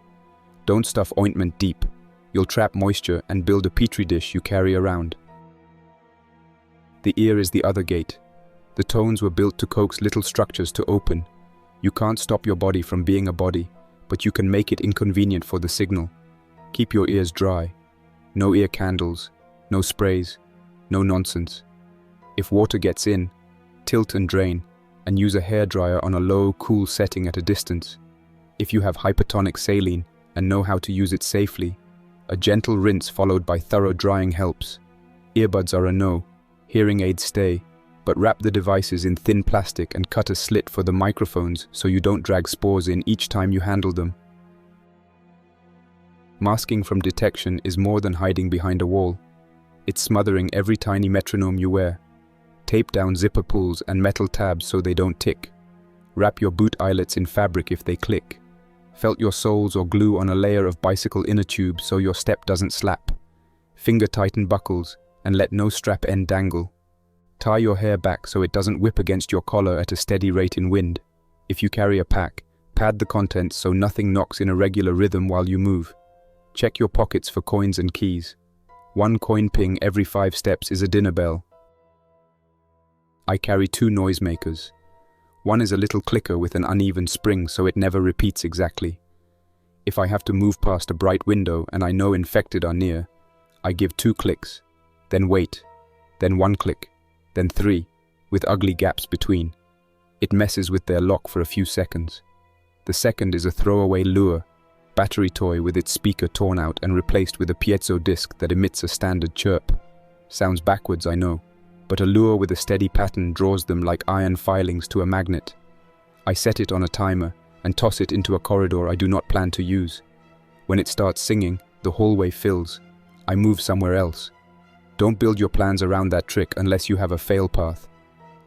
Don't stuff ointment deep. You'll trap moisture and build a petri dish you carry around. The ear is the other gate. The tones were built to coax little structures to open. You can't stop your body from being a body, but you can make it inconvenient for the signal. Keep your ears dry. No ear candles, no sprays, no nonsense. If water gets in, tilt and drain, and use a hairdryer on a low, cool setting at a distance. If you have hypertonic saline and know how to use it safely, a gentle rinse followed by thorough drying helps. Earbuds are a no, hearing aids stay, but wrap the devices in thin plastic and cut a slit for the microphones so you don't drag spores in each time you handle them. Masking from detection is more than hiding behind a wall. It's smothering every tiny metronome you wear. Tape down zipper pulls and metal tabs so they don't tick. Wrap your boot eyelets in fabric if they click. Felt your soles or glue on a layer of bicycle inner tube so your step doesn't slap. Finger tighten buckles and let no strap end dangle. Tie your hair back so it doesn't whip against your collar at a steady rate in wind. If you carry a pack, pad the contents so nothing knocks in a regular rhythm while you move. Check your pockets for coins and keys. 1 coin ping every 5 steps is a dinner bell. I carry 2 noisemakers. One is a little clicker with an uneven spring so it never repeats exactly. If I have to move past a bright window and I know infected are near, I give 2 clicks, then wait, then 1 click, then 3, with ugly gaps between. It messes with their lock for a few seconds. The second is a throwaway lure, battery toy with its speaker torn out and replaced with a piezo disc that emits a standard chirp. Sounds backwards, I know, but a lure with a steady pattern draws them like iron filings to a magnet. I set it on a timer and toss it into a corridor I do not plan to use. When it starts singing, the hallway fills. I move somewhere else. Don't build your plans around that trick unless you have a fail path.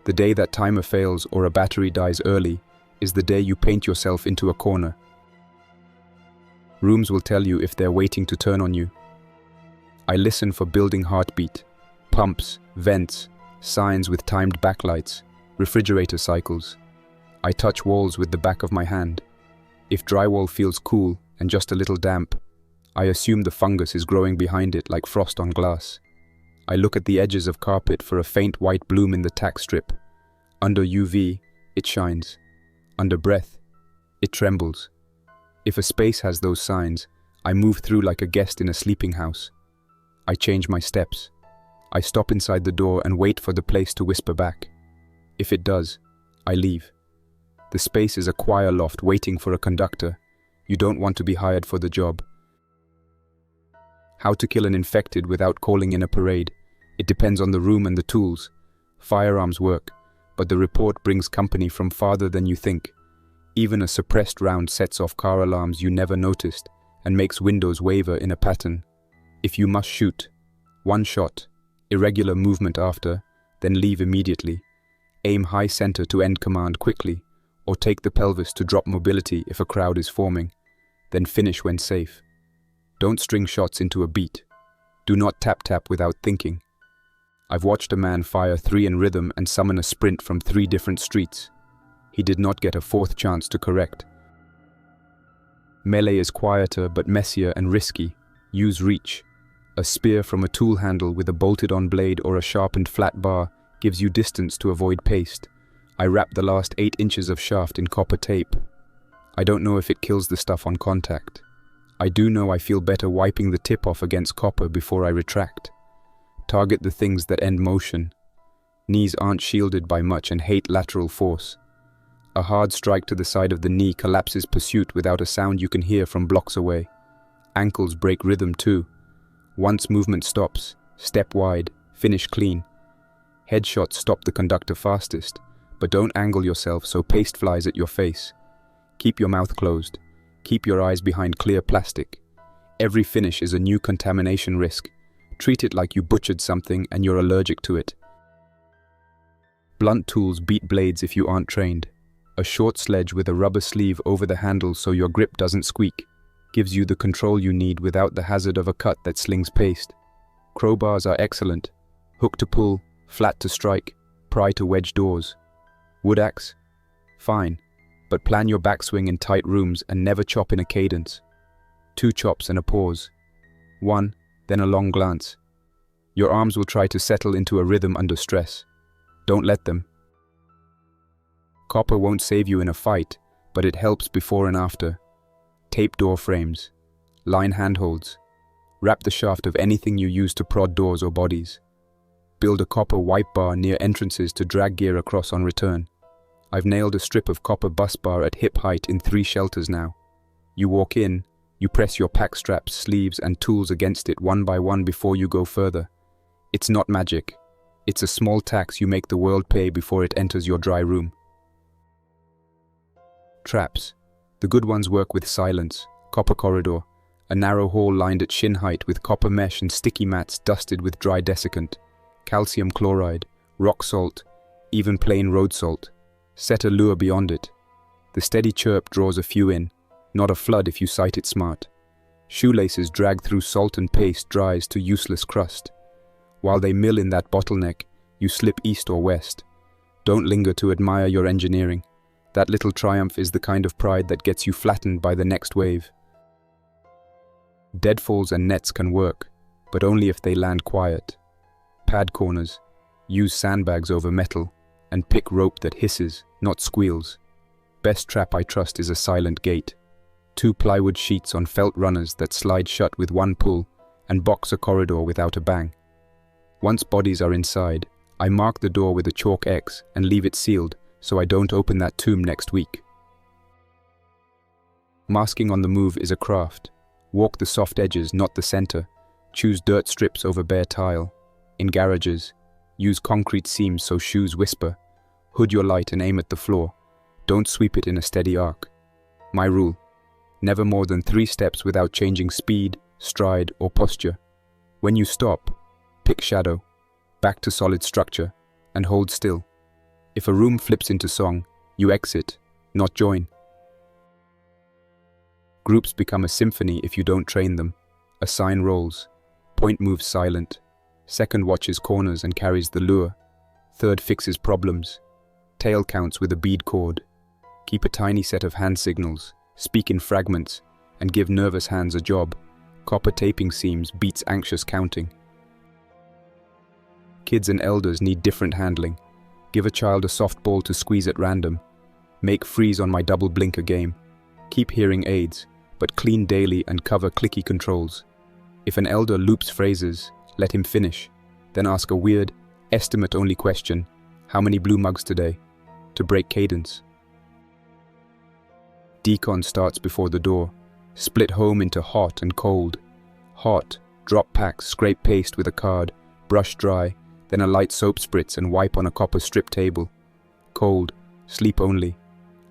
The day that timer fails or a battery dies early is the day you paint yourself into a corner. Rooms will tell you if they're waiting to turn on you. I listen for building heartbeat, pumps, vents, signs with timed backlights, refrigerator cycles. I touch walls with the back of my hand. If drywall feels cool and just a little damp, I assume the fungus is growing behind it like frost on glass. I look at the edges of carpet for a faint white bloom in the tack strip. Under UV, it shines. Under breath, it trembles. If a space has those signs, I move through like a guest in a sleeping house. I change my steps. I stop inside the door and wait for the place to whisper back. If it does, I leave. The space is a choir loft waiting for a conductor. You don't want to be hired for the job. How to kill an infected without calling in a parade. It depends on the room and the tools. Firearms work, but the report brings company from farther than you think. Even a suppressed round sets off car alarms you never noticed and makes windows waver in a pattern. If you must shoot, one shot, irregular movement after, then leave immediately. Aim high center to end command quickly, or take the pelvis to drop mobility if a crowd is forming, then finish when safe. Don't string shots into a beat. Do not tap without thinking. I've watched a man fire 3 in rhythm and summon a sprint from 3 different streets. He did not get a 4th chance to correct. Melee is quieter but messier and risky. Use reach. A spear from a tool handle with a bolted-on blade or a sharpened flat bar gives you distance to avoid paste. I wrap the last 8 inches of shaft in copper tape. I don't know if it kills the stuff on contact. I do know I feel better wiping the tip off against copper before I retract. Target the things that end motion. Knees aren't shielded by much and hate lateral force. A hard strike to the side of the knee collapses pursuit without a sound you can hear from blocks away. Ankles break rhythm too. Once movement stops, step wide, finish clean. Headshots stop the conductor fastest, but don't angle yourself so paste flies at your face. Keep your mouth closed. Keep your eyes behind clear plastic. Every finish is a new contamination risk. Treat it like you butchered something and you're allergic to it. Blunt tools beat blades if you aren't trained. A short sledge with a rubber sleeve over the handle so your grip doesn't squeak gives you the control you need without the hazard of a cut that slings paste. Crowbars are excellent. Hook to pull, flat to strike, pry to wedge doors. Wood axe? Fine, but plan your backswing in tight rooms and never chop in a cadence. 2 chops and a pause. 1, then a long glance. Your arms will try to settle into a rhythm under stress. Don't let them. Copper won't save you in a fight, but it helps before and after. Tape door frames. Line handholds. Wrap the shaft of anything you use to prod doors or bodies. Build a copper wipe bar near entrances to drag gear across on return. I've nailed a strip of copper bus bar at hip height in 3 shelters now. You walk in, you press your pack straps, sleeves and tools against it one by one before you go further. It's not magic. It's a small tax you make the world pay before it enters your dry room. Traps. The good ones work with silence, copper corridor, a narrow hall lined at shin height with copper mesh and sticky mats dusted with dry desiccant, calcium chloride, rock salt, even plain road salt. Set a lure beyond it. The steady chirp draws a few in, not a flood if you sight it smart. Shoelaces drag through salt and paste dries to useless crust. While they mill in that bottleneck, you slip east or west. Don't linger to admire your engineering. That little triumph is the kind of pride that gets you flattened by the next wave. Deadfalls and nets can work, but only if they land quiet. Pad corners. Use sandbags over metal, and pick rope that hisses, not squeals. Best trap I trust is a silent gate. 2 plywood sheets on felt runners that slide shut with 1 pull, and box a corridor without a bang. Once bodies are inside, I mark the door with a chalk X and leave it sealed so I don't open that tomb next week. Masking on the move is a craft. Walk the soft edges, not the center. Choose dirt strips over bare tile. In garages, use concrete seams so shoes whisper. Hood your light and aim at the floor. Don't sweep it in a steady arc. My rule: never more than 3 steps without changing speed, stride, or posture. When you stop, pick shadow, back to solid structure, and hold still. If a room flips into song, you exit, not join. Groups become a symphony if you don't train them. A sign rolls. Point moves silent. Second watches corners and carries the lure. Third fixes problems. Tail counts with a bead cord. Keep a tiny set of hand signals. Speak in fragments, and give nervous hands a job. Copper taping seams beats anxious counting. Kids and elders need different handling. Give a child a soft ball to squeeze at random. Make freeze on my double blinker game. Keep hearing aids, but clean daily and cover clicky controls. If an elder loops phrases, let him finish. Then ask a weird, estimate-only question: how many blue mugs today? To break cadence. Decon starts before the door. Split home into hot and cold. Hot, drop packs, scrape paste with a card, brush dry, then a light soap spritz and wipe on a copper strip table. cold, sleep only.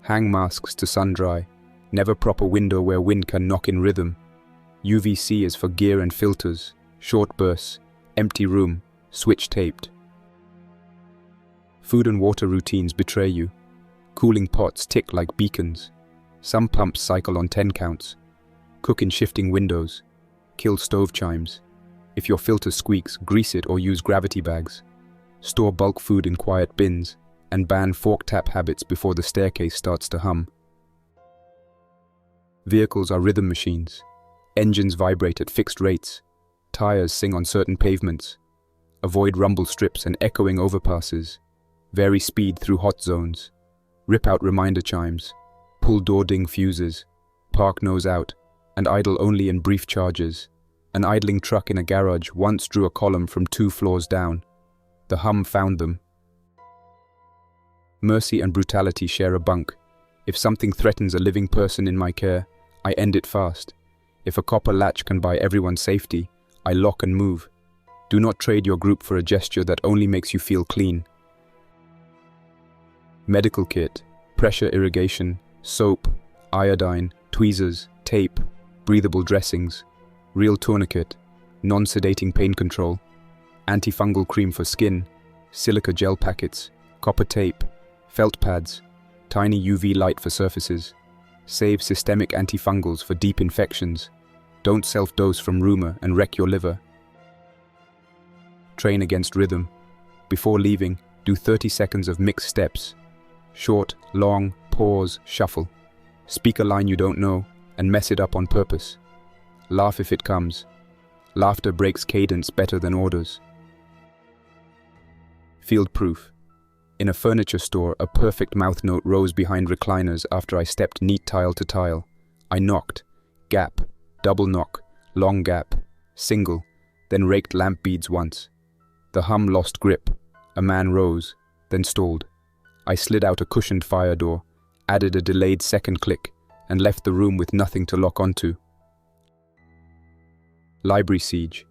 Hang masks to sun dry. Never prop a window where wind can knock in rhythm. UVC is for gear and filters. Short bursts. Empty room. Switch taped. Food and water routines betray you. Cooling pots tick like beacons. Some pumps cycle on 10 counts. Cook in shifting windows. Kill stove chimes. If your filter squeaks, grease it or use gravity bags. Store bulk food in quiet bins, and ban fork tap habits before the staircase starts to hum. Vehicles are rhythm machines. Engines vibrate at fixed rates. Tires sing on certain pavements. Avoid rumble strips and echoing overpasses. Vary speed through hot zones. Rip out reminder chimes. Pull door ding fuses. Park nose out, and idle only in brief charges. An idling truck in a garage once drew a column from 2 floors down. The hum found them. Mercy and brutality share a bunk. If something threatens a living person in my care, I end it fast. If a copper latch can buy everyone's safety, I lock and move. Do not trade your group for a gesture that only makes you feel clean. Medical kit, pressure irrigation, soap, iodine, tweezers, tape, breathable dressings, real tourniquet, non-sedating pain control, antifungal cream for skin, silica gel packets, copper tape, felt pads, tiny UV light for surfaces. Save systemic antifungals for deep infections. Don't self-dose from rumor and wreck your liver. Train against rhythm. Before leaving, do 30 seconds of mixed steps. Short, long, pause, shuffle. Speak a line you don't know and mess it up on purpose. Laugh if it comes. Laughter breaks cadence better than orders. Field proof. In a furniture store, a perfect mouth note rose behind recliners after I stepped neat tile to tile. I knocked. Gap. Double knock. Long gap. Single. Then raked lamp beads once. The hum lost grip. A man rose, then stalled. I slid out a cushioned fire door, added a delayed second click, and left the room with nothing to lock onto. Library siege.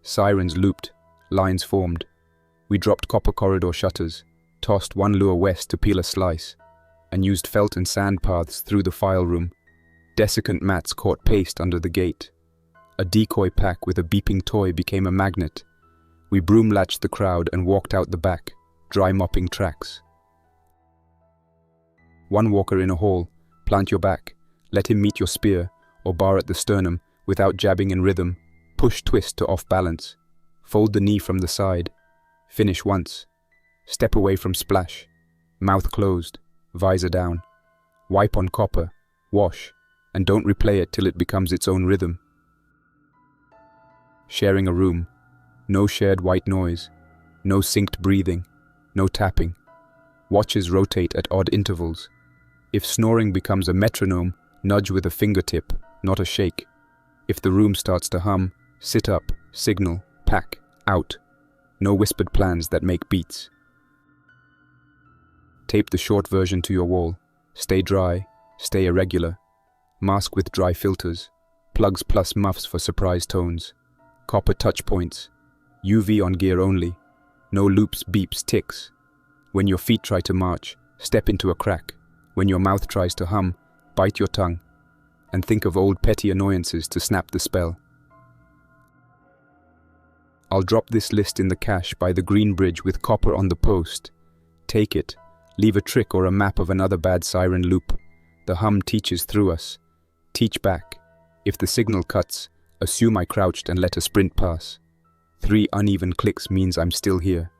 Sirens looped. Lines formed. We dropped copper corridor shutters, tossed one lure west to peel a slice, and used felt and sand paths through the file room. Desiccant mats caught paste under the gate. A decoy pack with a beeping toy became a magnet. We broom-latched the crowd and walked out the back, dry mopping tracks. One walker in a hall, plant your back, let him meet your spear, or bar at the sternum, without jabbing in rhythm, push twist to off balance, fold the knee from the side, finish once, step away from splash, mouth closed, visor down, wipe on copper, wash, and don't replay it till it becomes its own rhythm. Sharing a room, no shared white noise, no synced breathing, no tapping. Watches rotate at odd intervals. If snoring becomes a metronome, nudge with a fingertip, not a shake. If the room starts to hum, sit up, signal, pack, out. No whispered plans that make beats. Tape the short version to your wall. Stay dry, stay irregular. Mask with dry filters. Plugs plus muffs for surprise tones. Copper touch points. UV on gear only. No loops, beeps, ticks. When your feet try to march, step into a crack. When your mouth tries to hum, bite your tongue. And think of old petty annoyances to snap the spell. I'll drop this list in the cache by the green bridge with copper on the post. Take it. Leave a trick or a map of another bad siren loop. The hum teaches through us. Teach back. If the signal cuts, assume I crouched and let a sprint pass. 3 uneven clicks means I'm still here.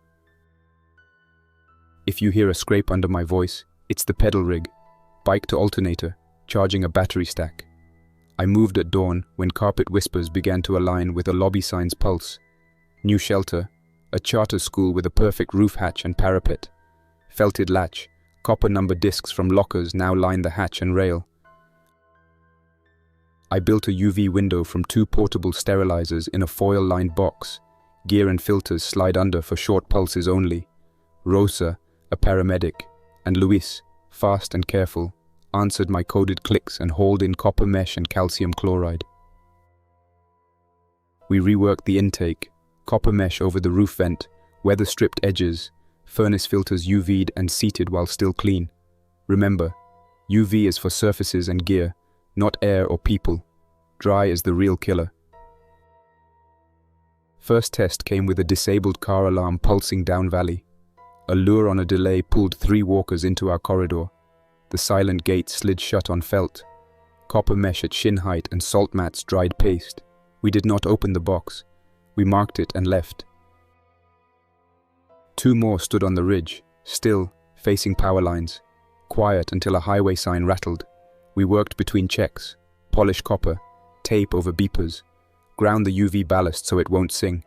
If you hear a scrape under my voice, it's the pedal rig. Bike to alternator, charging a battery stack. I moved at dawn when carpet whispers began to align with a lobby sign's pulse. New shelter, a charter school with a perfect roof hatch and parapet. Felted latch, copper number discs from lockers now line the hatch and rail. I built a UV window from 2 portable sterilizers in a foil-lined box. Gear and filters slide under for short pulses only. Rosa, a paramedic, and Luis, fast and careful, answered my coded clicks and hauled in copper mesh and calcium chloride. We reworked the intake, copper mesh over the roof vent, weather-stripped edges, Furnace filters UV'd and seated while still clean. Remember, UV is for surfaces and gear, not air or people. Dry is the real killer. First test came with a disabled car alarm pulsing down valley. A lure on a delay pulled 3 walkers into our corridor. The silent gate slid shut on felt. Copper mesh at shin height and salt mats dried paste. We did not open the box. We marked it and left. 2 more stood on the ridge, still, facing power lines. Quiet until a highway sign rattled. We worked between checks, polish copper, tape over beepers, ground the UV ballast so it won't sing.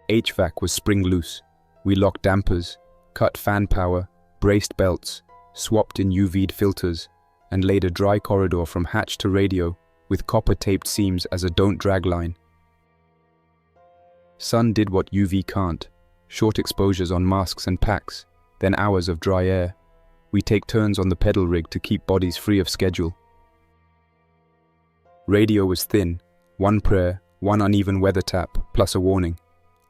HVAC was spring loose. We locked dampers, cut fan power, braced belts, swapped in UV'd filters, and laid a dry corridor from hatch to radio with copper-taped seams as a don't drag line. Sun did what UV can't, short exposures on masks and packs, then hours of dry air. We take turns on the pedal rig to keep bodies free of schedule. Radio was thin, 1 prayer, 1 uneven weather tap, plus a warning.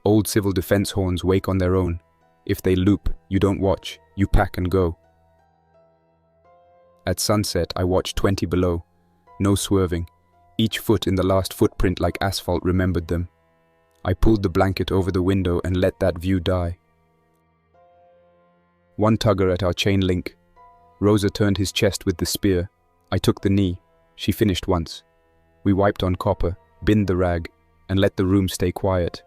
Old civil defense horns wake on their own. If they loop, you don't watch, you pack and go. At sunset, I watched 20 below. No swerving. Each foot in the last footprint like asphalt remembered them. I pulled the blanket over the window and let that view die. 1 tugger at our chain link. Rosa turned his chest with the spear. I took the knee. She finished once. We wiped on copper, binned the rag, and let the room stay quiet.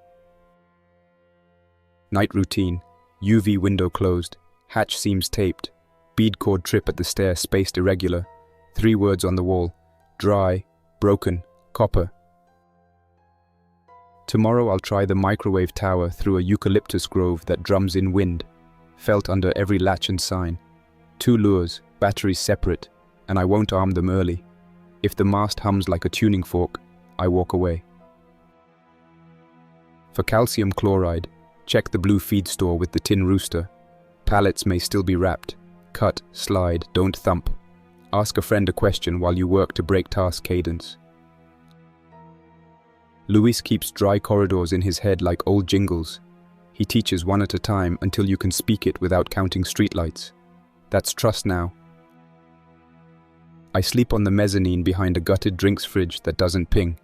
Night routine. UV window closed. Hatch seams taped. Bead cord trip at the stair spaced irregular. 3 words on the wall. Dry, broken, copper. Tomorrow I'll try the microwave tower through a eucalyptus grove that drums in wind. Felt under every latch and sign. 2 lures, batteries separate, and I won't arm them early. If the mast hums like a tuning fork, I walk away. For calcium chloride, check the blue feed store with the tin rooster. Pallets may still be wrapped. Cut, slide, don't thump. Ask a friend a question while you work to break task cadence. Luis keeps dry corridors in his head like old jingles. He teaches 1 at a time until you can speak it without counting streetlights. That's trust now. I sleep on the mezzanine behind a gutted drinks fridge that doesn't ping.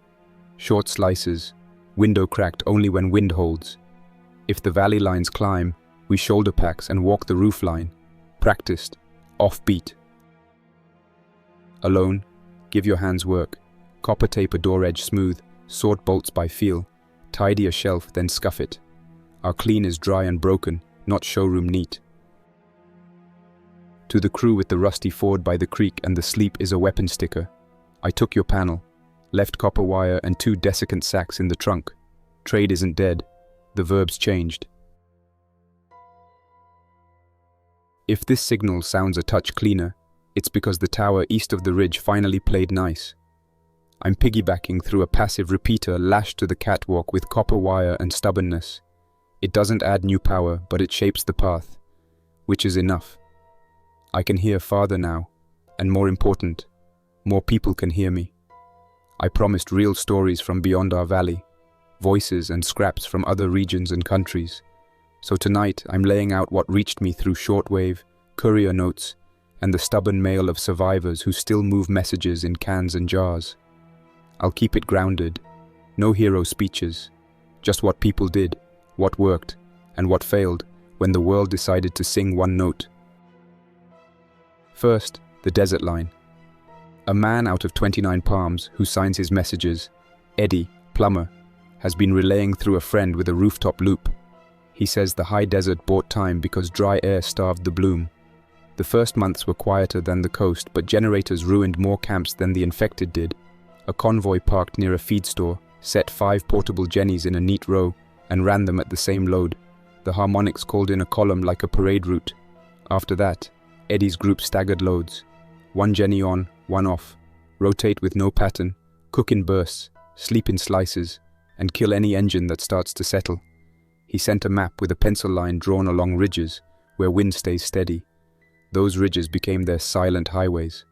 Short slices, window cracked only when wind holds. If the valley lines climb, we shoulder packs and walk the roof line. Practiced, offbeat. Alone, give your hands work. Copper tape a door edge smooth, sort bolts by feel. Tidy a shelf, then scuff it. Our clean is dry and broken, not showroom neat. To the crew with the rusty Ford by the creek and the sleep is a weapon sticker. I took your panel, left copper wire and 2 desiccant sacks in the trunk. Trade isn't dead. The verb's changed. If this signal sounds a touch cleaner, it's because the tower east of the ridge finally played nice. I'm piggybacking through a passive repeater lashed to the catwalk with copper wire and stubbornness. It doesn't add new power, but it shapes the path, which is enough. I can hear farther now, and more important, more people can hear me. I promised real stories from beyond our valley, voices and scraps from other regions and countries. So tonight I'm laying out what reached me through shortwave, courier notes, and the stubborn mail of survivors who still move messages in cans and jars. I'll keep it grounded, no hero speeches, just what people did, what worked, and what failed when the world decided to sing one note. First, the desert line. A man out of 29 palms who signs his messages, Eddie, plumber, has been relaying through a friend with a rooftop loop. He says the high desert bought time because dry air starved the bloom. The first months were quieter than the coast, but generators ruined more camps than the infected did. A convoy parked near a feed store, set 5 portable Jennies in a neat row, and ran them at the same load. The harmonics called in a column like a parade route. After that, Eddie's group staggered loads. 1 Jenny on, 1 off. Rotate with no pattern, cook in bursts, sleep in slices, and kill any engine that starts to settle. He sent a map with a pencil line drawn along ridges, where wind stays steady. Those ridges became their silent highways.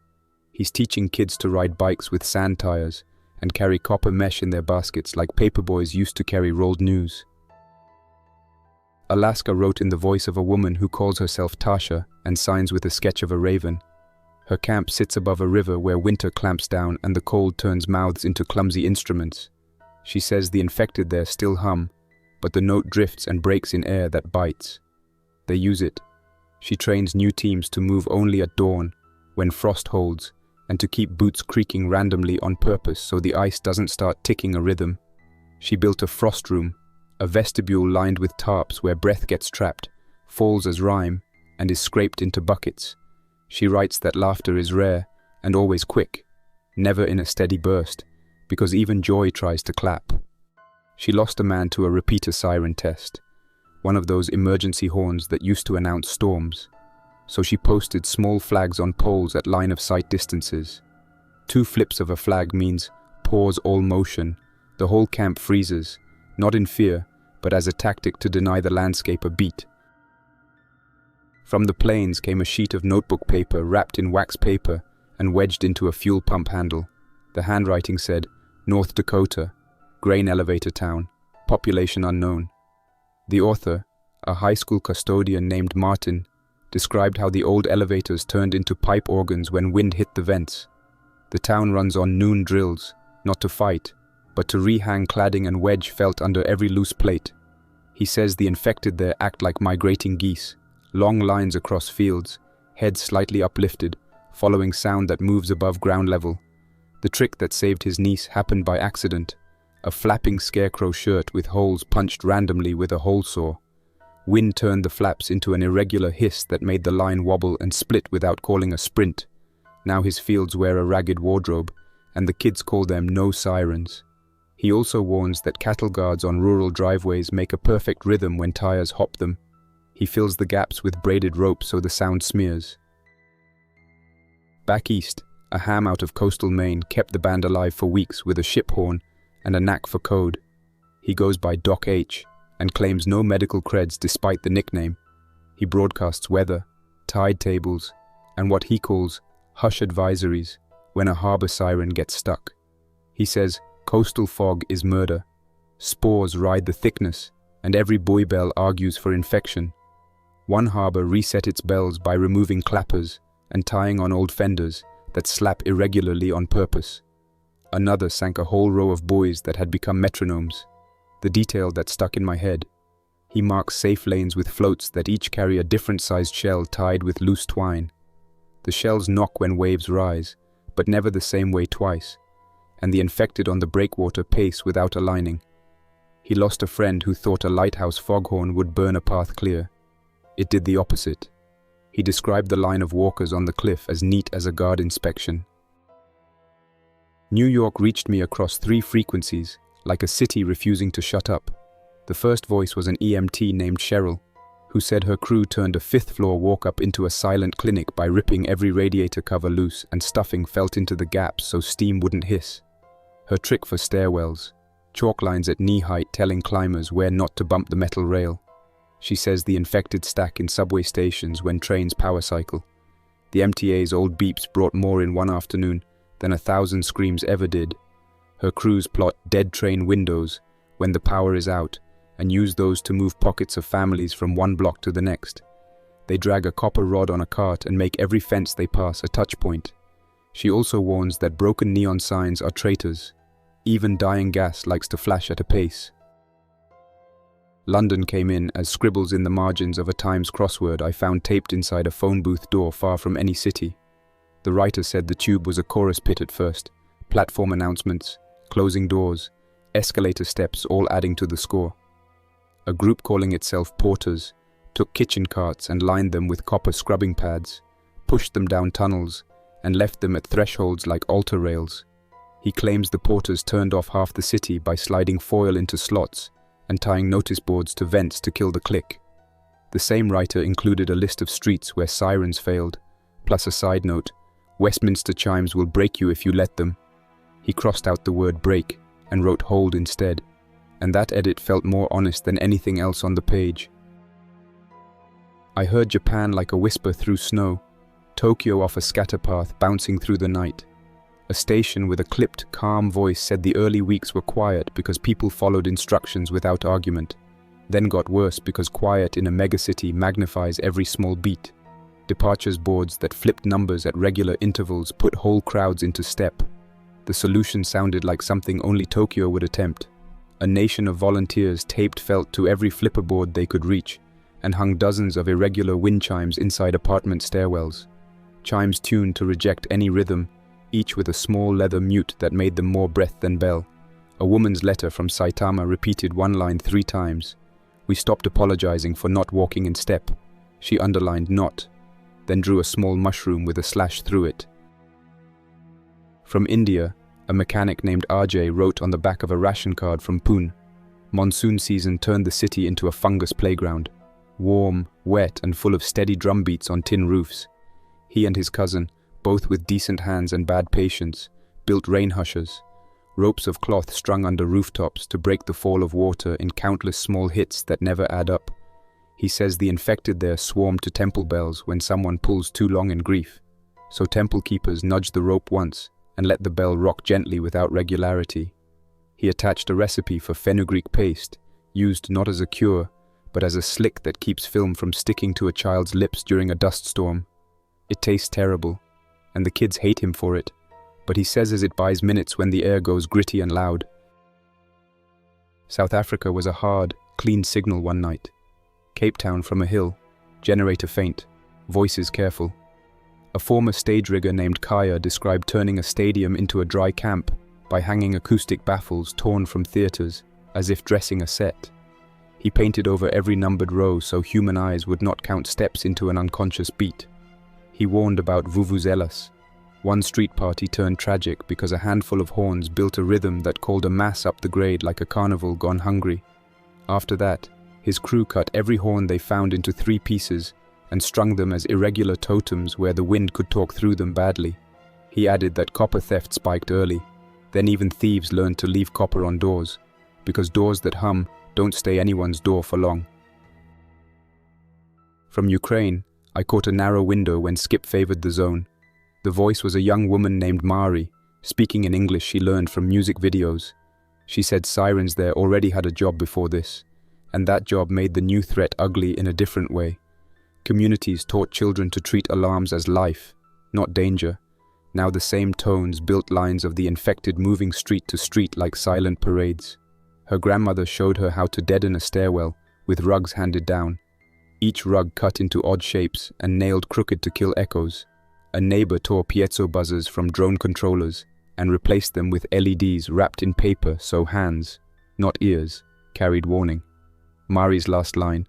He's teaching kids to ride bikes with sand tires and carry copper mesh in their baskets like paperboys used to carry rolled news. Alaska wrote in the voice of a woman who calls herself Tasha and signs with a sketch of a raven. Her camp sits above a river where winter clamps down and the cold turns mouths into clumsy instruments. She says the infected there still hum, but the note drifts and breaks in air that bites. They use it. She trains new teams to move only at dawn, when frost holds, and to keep boots creaking randomly on purpose so the ice doesn't start ticking a rhythm. She built a frost room, a vestibule lined with tarps where breath gets trapped, falls as rhyme, and is scraped into buckets. She writes that laughter is rare and always quick, never in a steady burst, because even joy tries to clap. She lost a man to a repeater siren test, one of those emergency horns that used to announce storms. So she posted small flags on poles at line-of-sight distances. 2 flips of a flag means pause all motion. The whole camp freezes, not in fear, but as a tactic to deny the landscape a beat. From the plains came a sheet of notebook paper wrapped in wax paper and wedged into a fuel pump handle. The handwriting said, North Dakota, grain elevator town, population unknown. The author, a high school custodian named Martin, described how the old elevators turned into pipe organs when wind hit the vents. The town runs on noon drills, not to fight, but to rehang cladding and wedge felt under every loose plate. He says the infected there act like migrating geese, long lines across fields, heads slightly uplifted, following sound that moves above ground level. The trick that saved his niece happened by accident, a flapping scarecrow shirt with holes punched randomly with a hole saw. Wind turned the flaps into an irregular hiss that made the line wobble and split without calling a sprint. Now his fields wear a ragged wardrobe, and the kids call them no sirens. He also warns that cattle guards on rural driveways make a perfect rhythm when tires hop them. He fills the gaps with braided rope so the sound smears. Back east, a ham out of coastal Maine kept the band alive for weeks with a ship horn and a knack for code. He goes by Doc H and claims no medical creds despite the nickname. He broadcasts weather, tide tables, and what he calls hush advisories when a harbor siren gets stuck. He says coastal fog is murder. Spores ride the thickness, and every buoy bell argues for infection. One harbor reset its bells by removing clappers and tying on old fenders that slap irregularly on purpose. Another sank a whole row of buoys that had become metronomes. The detail that stuck in my head. He marks safe lanes with floats that each carry a different-sized shell tied with loose twine. The shells knock when waves rise, but never the same way twice, and the infected on the breakwater pace without a lining. He lost a friend who thought a lighthouse foghorn would burn a path clear. It did the opposite. He described the line of walkers on the cliff as neat as a guard inspection. New York reached me across 3 frequencies, like a city refusing to shut up. The first voice was an EMT named Cheryl, who said her crew turned a 5th-floor walk-up into a silent clinic by ripping every radiator cover loose and stuffing felt into the gaps so steam wouldn't hiss. Her trick for stairwells, chalk lines at knee height telling climbers where not to bump the metal rail. She says the infected stack in subway stations when trains power cycle. The MTA's old beeps brought more in one afternoon than 1,000 screams ever did. Her crews plot dead train windows when the power is out and use those to move pockets of families from one block to the next. They drag a copper rod on a cart and make every fence they pass a touch point. She also warns that broken neon signs are traitors. Even dying gas likes to flash at a pace. London came in as scribbles in the margins of a Times crossword I found taped inside a phone booth door far from any city. The writer said the tube was a chorus pit at first, platform announcements, closing doors, escalator steps all adding to the score. A group calling itself Porters took kitchen carts and lined them with copper scrubbing pads, pushed them down tunnels, and left them at thresholds like altar rails. He claims the porters turned off half the city by sliding foil into slots and tying notice boards to vents to kill the click. The same writer included a list of streets where sirens failed, plus a side note, Westminster chimes will break you if you let them. He crossed out the word break and wrote hold instead, and that edit felt more honest than anything else on the page. I heard Japan like a whisper through snow, Tokyo off a scatterpath bouncing through the night. A station with a clipped, calm voice said the early weeks were quiet because people followed instructions without argument. then got worse because quiet in a megacity magnifies every small beat. Departures boards that flipped numbers at regular intervals put whole crowds into step. The solution sounded like something only Tokyo would attempt. A nation of volunteers taped felt to every flipper board they could reach, and hung dozens of irregular wind chimes inside apartment stairwells. Chimes tuned to reject any rhythm, each with a small leather mute that made them more breath than bell. A woman's letter from Saitama repeated one line 3 times. We stopped apologizing for not walking in step. She underlined not, then drew a small mushroom with a slash through it. From India, a mechanic named RJ wrote on the back of a ration card from Pune. Monsoon season turned the city into a fungus playground. Warm, wet, and full of steady drum beats on tin roofs. He and his cousin, both with decent hands and bad patience, built rain hushers, ropes of cloth strung under rooftops to break the fall of water in countless small hits that never add up. He says the infected there swarm to temple bells when someone pulls too long in grief. So temple keepers nudge the rope once and let the bell rock gently without regularity. He attached a recipe for fenugreek paste, used not as a cure, but as a slick that keeps film from sticking to a child's lips during a dust storm. It tastes terrible, and the kids hate him for it, but he says as it buys minutes when the air goes gritty and loud. South Africa was a hard, clean signal one night. Cape Town from a hill, generator faint, voices careful. A former stage rigger named Kaya described turning a stadium into a dry camp by hanging acoustic baffles torn from theaters, as if dressing a set. He painted over every numbered row so human eyes would not count steps into an unconscious beat. He warned about vuvuzelas. One street party turned tragic because a handful of horns built a rhythm that called a mass up the grade like a carnival gone hungry. After that, his crew cut every horn they found into 3 pieces and strung them as irregular totems where the wind could talk through them badly. He added that copper theft spiked early. Then even thieves learned to leave copper on doors, because doors that hum don't stay anyone's door for long. From Ukraine, I caught a narrow window when Skip favored the zone. The voice was a young woman named Mari, speaking in English she learned from music videos. She said sirens there already had a job before this, and that job made the new threat ugly in a different way. Communities taught children to treat alarms as life, not danger. Now the same tones built lines of the infected moving street to street like silent parades. Her grandmother showed her how to deaden a stairwell, with rugs handed down. Each rug cut into odd shapes and nailed crooked to kill echoes. A neighbor tore piezo buzzers from drone controllers and replaced them with LEDs wrapped in paper so hands, not ears, carried warning. Mari's last line,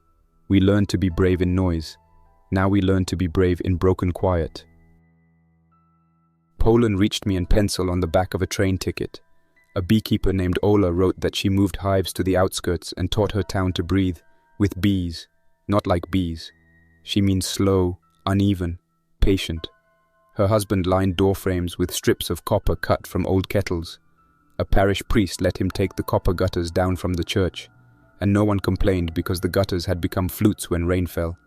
"We learned to be brave in noise. Now we learn to be brave in broken quiet." Poland reached me in pencil on the back of a train ticket. A beekeeper named Ola wrote that she moved hives to the outskirts and taught her town to breathe, with bees, not like bees. She means slow, uneven, patient. Her husband lined door frames with strips of copper cut from old kettles. A parish priest let him take the copper gutters down from the church, and no one complained because the gutters had become flutes when rain fell.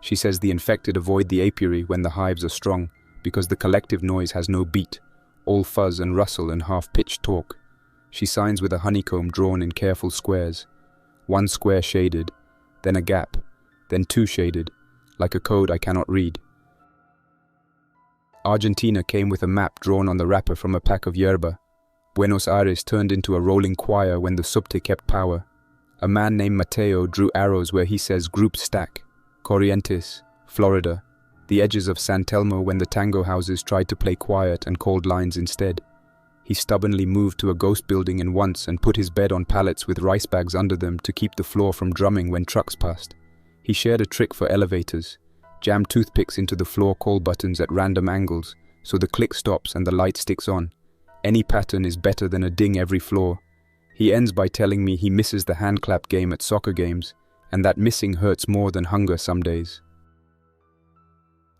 She says the infected avoid the apiary when the hives are strong, because the collective noise has no beat, all fuzz and rustle and half-pitched talk. She signs with a honeycomb drawn in careful squares. 1 square shaded, then a gap, then 2 shaded, like a code I cannot read. Argentina came with a map drawn on the wrapper from a pack of yerba. Buenos Aires turned into a rolling choir when the subte kept power. A man named Mateo drew arrows where he says group stack. Corrientes, Florida, the edges of San Telmo when the tango houses tried to play quiet and called lines instead. He stubbornly moved to a ghost building in once and put his bed on pallets with rice bags under them to keep the floor from drumming when trucks passed. He shared a trick for elevators. Jam toothpicks into the floor call buttons at random angles so the click stops and the light sticks on. Any pattern is better than a ding every floor. He ends by telling me he misses the hand clap game at soccer games, and that missing hurts more than hunger some days.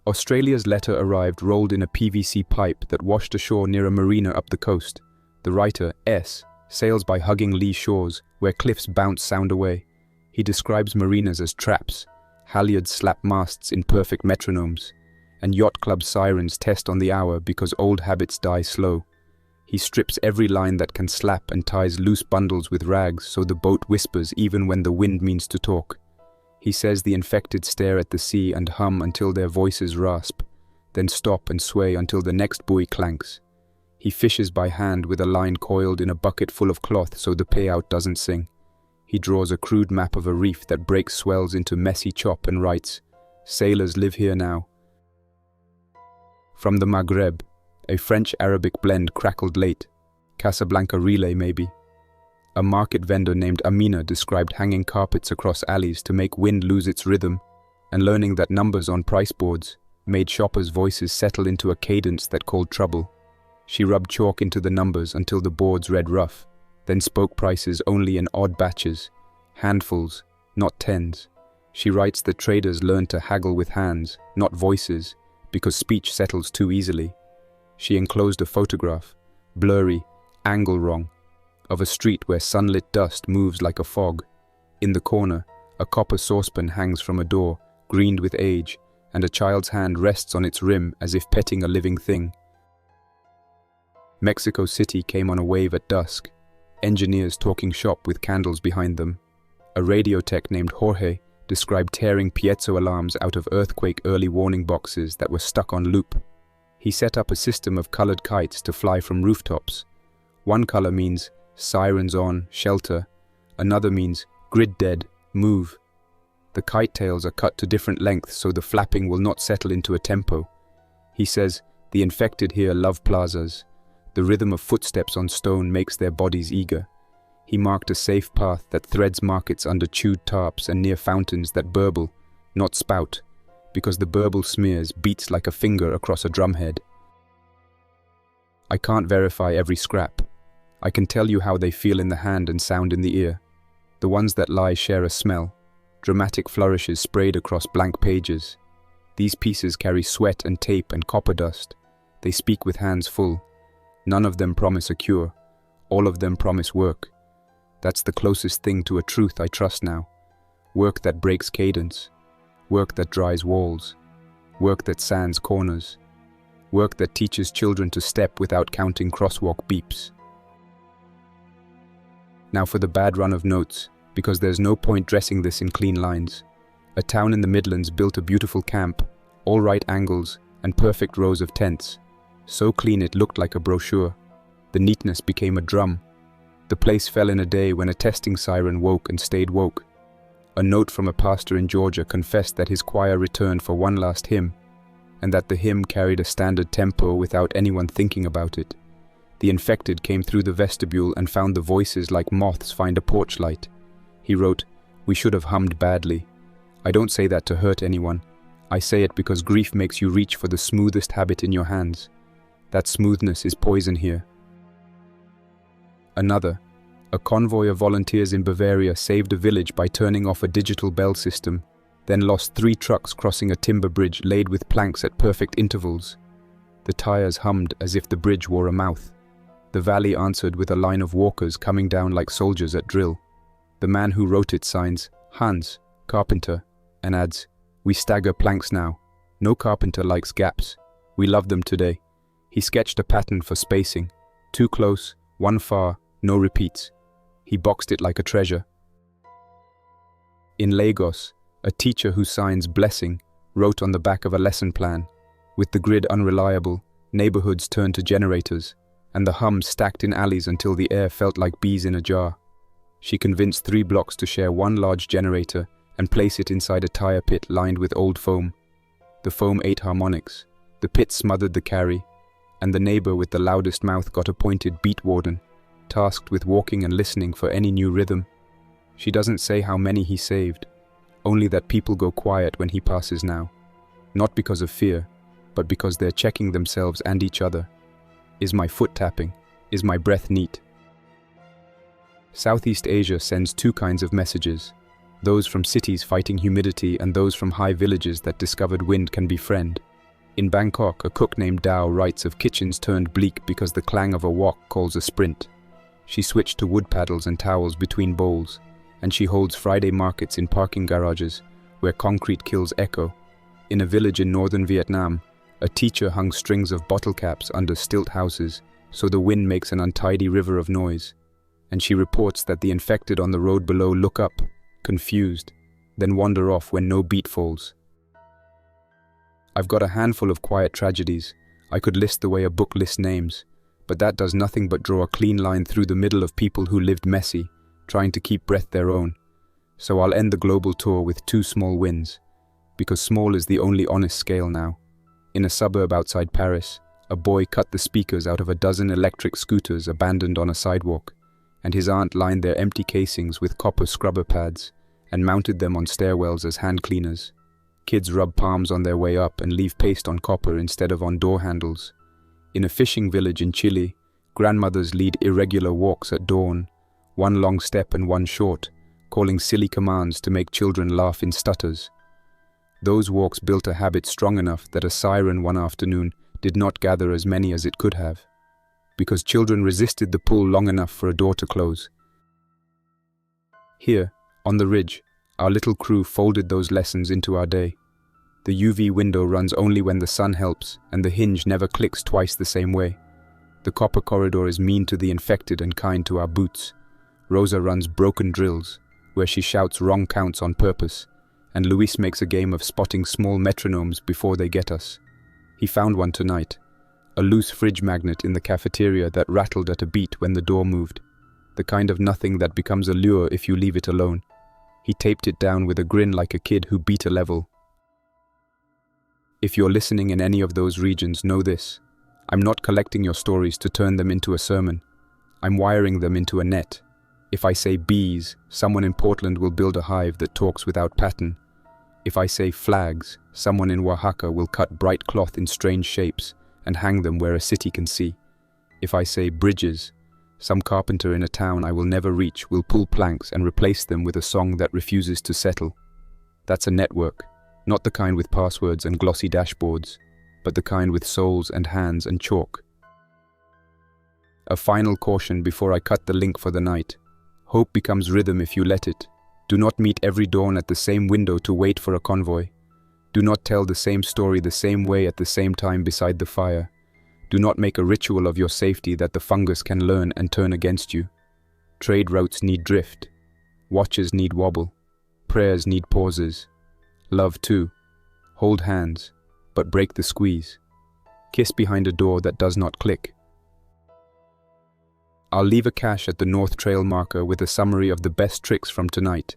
Australia's letter arrived rolled in a PVC pipe that washed ashore near a marina up the coast. The writer, S, sails by hugging lee shores, where cliffs bounce sound away. He describes marinas as traps, halyards slap masts in perfect metronomes, and yacht club sirens test on the hour because old habits die slow. He strips every line that can slap and ties loose bundles with rags so the boat whispers even when the wind means to talk. He says the infected stare at the sea and hum until their voices rasp, then stop and sway until the next buoy clanks. He fishes by hand with a line coiled in a bucket full of cloth so the payout doesn't sing. He draws a crude map of a reef that breaks swells into messy chop and writes, "Sailors live here now." From the Maghreb, a French-Arabic blend crackled late. Casablanca relay, maybe. A market vendor named Amina described hanging carpets across alleys to make wind lose its rhythm, and learning that numbers on price boards made shoppers' voices settle into a cadence that called trouble. She rubbed chalk into the numbers until the boards read rough, then spoke prices only in odd batches, handfuls, not tens. She writes that traders learn to haggle with hands, not voices, because speech settles too easily. She enclosed a photograph, blurry, angle wrong, of a street where sunlit dust moves like a fog. In the corner, a copper saucepan hangs from a door, greened with age, and a child's hand rests on its rim as if petting a living thing. Mexico City came on a wave at dusk, engineers talking shop with candles behind them. A radio tech named Jorge described tearing piezo alarms out of earthquake early warning boxes that were stuck on loop. He set up a system of colored kites to fly from rooftops. One color means sirens on, shelter. Another means grid dead, move. The kite tails are cut to different lengths so the flapping will not settle into a tempo. He says, the infected here love plazas. The rhythm of footsteps on stone makes their bodies eager. He marked a safe path that threads markets under chewed tarps and near fountains that burble, not spout, because the burble smears beats like a finger across a drumhead. I can't verify every scrap. I can tell you how they feel in the hand and sound in the ear. The ones that lie share a smell, dramatic flourishes sprayed across blank pages. These pieces carry sweat and tape and copper dust. They speak with hands full. None of them promise a cure. All of them promise work. That's the closest thing to a truth I trust now. Work that breaks cadence. Work that dries walls. Work that sands corners. Work that teaches children to step without counting crosswalk beeps. Now for the bad run of notes, because there's no point dressing this in clean lines. A town in the Midlands built a beautiful camp, all right angles and perfect rows of tents. So clean it looked like a brochure. The neatness became a drum. The place fell in a day when a testing siren woke and stayed woke. A note from a pastor in Georgia confessed that his choir returned for one last hymn, and that the hymn carried a standard tempo without anyone thinking about it. The infected came through the vestibule and found the voices like moths find a porch light. He wrote, "We should have hummed badly. I don't say that to hurt anyone. I say it because grief makes you reach for the smoothest habit in your hands. That smoothness is poison here." Another, a convoy of volunteers in Bavaria saved a village by turning off a digital bell system, then lost 3 trucks crossing a timber bridge laid with planks at perfect intervals. The tires hummed as if the bridge wore a mouth. The valley answered with a line of walkers coming down like soldiers at drill. The man who wrote it signs, Hans, carpenter, and adds, "We stagger planks now. No carpenter likes gaps. We love them today." He sketched a pattern for spacing. 2 close, 1 far, no repeats. He boxed it like a treasure. In Lagos, a teacher who signs blessing wrote on the back of a lesson plan, with the grid unreliable, neighborhoods turned to generators, and the hum stacked in alleys until the air felt like bees in a jar. She convinced 3 blocks to share one large generator and place it inside a tire pit lined with old foam. The foam ate harmonics, the pit smothered the carry, and the neighbor with the loudest mouth got appointed beat warden, tasked with walking and listening for any new rhythm. She doesn't say how many he saved, only that people go quiet when he passes now. Not because of fear, but because they're checking themselves and each other. Is my foot tapping? Is my breath neat? Southeast Asia sends 2 kinds of messages. Those from cities fighting humidity and those from high villages that discovered wind can befriend. In Bangkok, a cook named Dao writes of kitchens turned bleak because the clang of a wok calls a sprint. She switched to wood paddles and towels between bowls, and she holds Friday markets in parking garages, where concrete kills echo. In a village in northern Vietnam, a teacher hung strings of bottle caps under stilt houses, so the wind makes an untidy river of noise, and she reports that the infected on the road below look up, confused, then wander off when no beat falls. I've got a handful of quiet tragedies. I could list the way a book lists names, but that does nothing but draw a clean line through the middle of people who lived messy, trying to keep breath their own. So I'll end the global tour with 2 small wins, because small is the only honest scale now. In a suburb outside Paris, a boy cut the speakers out of a dozen electric scooters abandoned on a sidewalk, and his aunt lined their empty casings with copper scrubber pads and mounted them on stairwells as hand cleaners. Kids rub palms on their way up and leave paste on copper instead of on door handles. In a fishing village in Chile, grandmothers lead irregular walks at dawn, 1 long step and 1 short, calling silly commands to make children laugh in stutters. Those walks built a habit strong enough that a siren one afternoon did not gather as many as it could have, because children resisted the pull long enough for a door to close. Here, on the ridge, our little crew folded those lessons into our day. The UV window runs only when the sun helps, and the hinge never clicks twice the same way. The copper corridor is mean to the infected and kind to our boots. Rosa runs broken drills, where she shouts wrong counts on purpose, and Luis makes a game of spotting small metronomes before they get us. He found one tonight, a loose fridge magnet in the cafeteria that rattled at a beat when the door moved, the kind of nothing that becomes a lure if you leave it alone. He taped it down with a grin like a kid who beat a level. If you're listening in any of those regions, know this. I'm not collecting your stories to turn them into a sermon. I'm wiring them into a net. If I say bees, someone in Portland will build a hive that talks without pattern. If I say flags, someone in Oaxaca will cut bright cloth in strange shapes and hang them where a city can see. If I say bridges, some carpenter in a town I will never reach will pull planks and replace them with a song that refuses to settle. That's a network, not the kind with passwords and glossy dashboards, but the kind with souls and hands and chalk. A final caution before I cut the link for the night. Hope becomes rhythm if you let it. Do not meet every dawn at the same window to wait for a convoy. Do not tell the same story the same way at the same time beside the fire. Do not make a ritual of your safety that the fungus can learn and turn against you. Trade routes need drift. Watches need wobble. Prayers need pauses. Love too. Hold hands, but break the squeeze. Kiss behind a door that does not click. I'll leave a cache at the North Trail marker with a summary of the best tricks from tonight.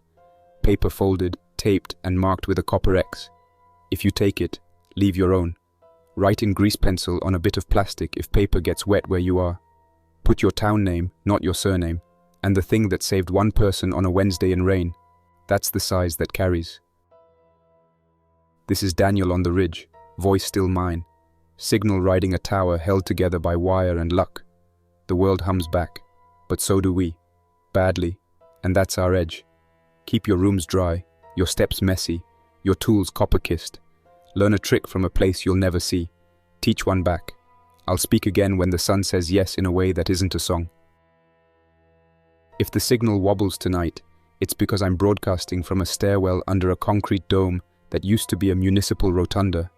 Paper folded, taped, and marked with a copper X. If you take it, leave your own. Write in grease pencil on a bit of plastic if paper gets wet where you are. Put your town name, not your surname, and the thing that saved 1 person on a Wednesday in rain. That's the size that carries. This is Daniel on the ridge, voice still mine. Signal riding a tower held together by wire and luck. The world hums back, but so do we. Badly, and that's our edge. Keep your rooms dry, your steps messy, your tools copper-kissed. Learn a trick from a place you'll never see. Teach one back. I'll speak again when the sun says yes in a way that isn't a song. If the signal wobbles tonight, it's because I'm broadcasting from a stairwell under a concrete dome that used to be a municipal rotunda.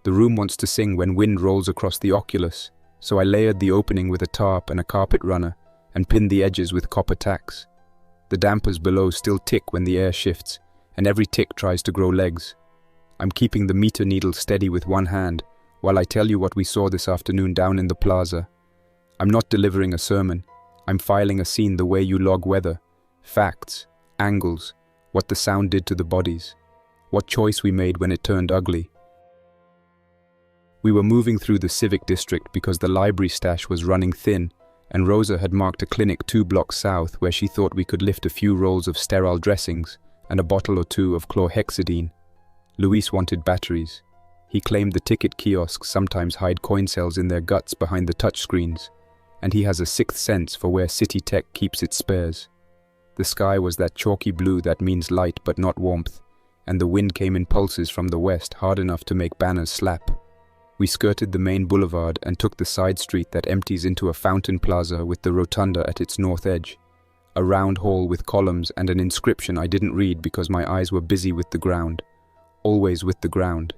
The room wants to sing when wind rolls across the oculus, so I layered the opening with a tarp and a carpet runner and pinned the edges with copper tacks. The dampers below still tick when the air shifts, and every tick tries to grow legs. I'm keeping the meter needle steady with one hand while I tell you what we saw this afternoon down in the plaza. I'm not delivering a sermon. I'm filing a scene the way you log weather, facts, angles, what the sound did to the bodies, what choice we made when it turned ugly. We were moving through the civic district because the library stash was running thin, and Rosa had marked a clinic 2 blocks south where she thought we could lift a few rolls of sterile dressings and a bottle or 2 of chlorhexidine. Luis wanted batteries. He claimed the ticket kiosks sometimes hide coin cells in their guts behind the touchscreens, and he has a 6th sense for where city tech keeps its spares. The sky was that chalky blue that means light but not warmth, and the wind came in pulses from the west hard enough to make banners slap. We skirted the main boulevard and took the side street that empties into a fountain plaza with the rotunda at its north edge. A round hall with columns and an inscription I didn't read because my eyes were busy with the ground. Always with the ground.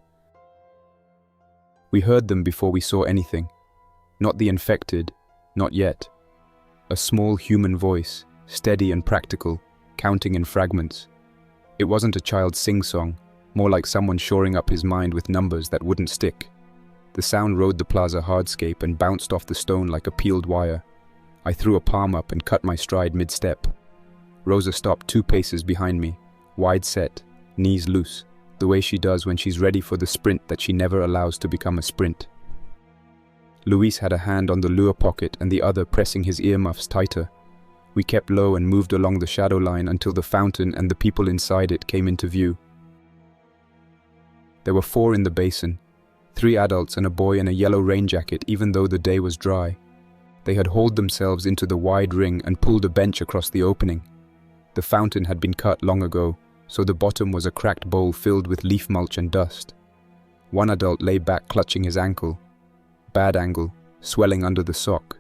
We heard them before we saw anything. Not the infected, Not yet. A small human voice, steady and practical, counting in fragments. It wasn't a child's sing-song, more like someone shoring up his mind with numbers that wouldn't stick. The sound rode the plaza hardscape and bounced off the stone like a peeled wire. I threw a palm up and cut my stride mid-step. Rosa stopped 2 paces behind me, wide set, knees loose, the way she does when she's ready for the sprint that she never allows to become a sprint. Luis had a hand on the lure pocket and the other pressing his earmuffs tighter. We kept low and moved along the shadow line until the fountain and the people inside it came into view. There were 4 in the basin, 3 adults and a boy in a yellow rain jacket, even though the day was dry. They had hauled themselves into the wide ring and pulled a bench across the opening. The fountain had been cut long ago, so the bottom was a cracked bowl filled with leaf mulch and dust. One adult lay back clutching his ankle. Bad angle, swelling under the sock.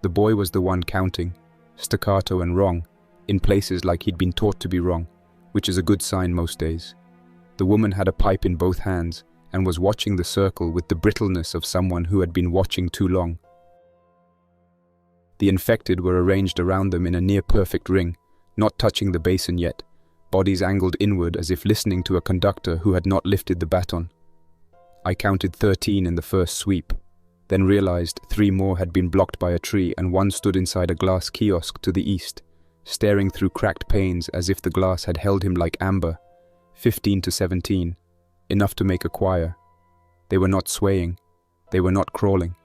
The boy was the one counting, staccato and wrong, in places like he'd been taught to be wrong, which is a good sign most days. The woman had a pipe in both hands and was watching the circle with the brittleness of someone who had been watching too long. The infected were arranged around them in a near-perfect ring, not touching the basin yet, bodies angled inward as if listening to a conductor who had not lifted the baton. I counted 13 in the first sweep, then realized 3 more had been blocked by a tree and one stood inside a glass kiosk to the east, staring through cracked panes as if the glass had held him like amber. 15 to 17, enough to make a choir. They were not swaying, they were not crawling.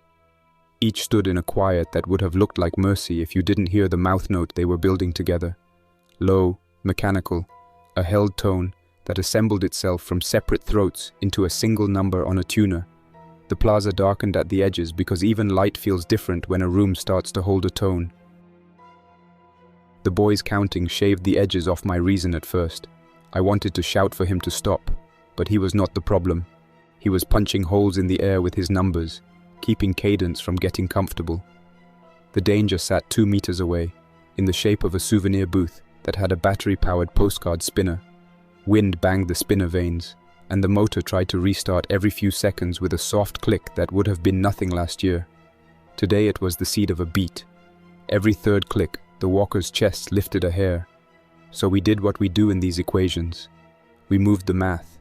Each stood in a quiet that would have looked like mercy if you didn't hear the mouth note they were building together. Low, mechanical, a held tone that assembled itself from separate throats into a single number on a tuner. The plaza darkened at the edges because even light feels different when a room starts to hold a tone. The boy's counting shaved the edges off my reason at first. I wanted to shout for him to stop, but he was not the problem. He was punching holes in the air with his numbers, keeping cadence from getting comfortable. The danger sat 2 meters away, in the shape of a souvenir booth that had a battery-powered postcard spinner. Wind banged the spinner vanes, and the motor tried to restart every few seconds with a soft click that would have been nothing last year. Today it was the seed of a beat. Every 3rd click, the walker's chest lifted a hair. So we did what we do in these equations. We moved the math.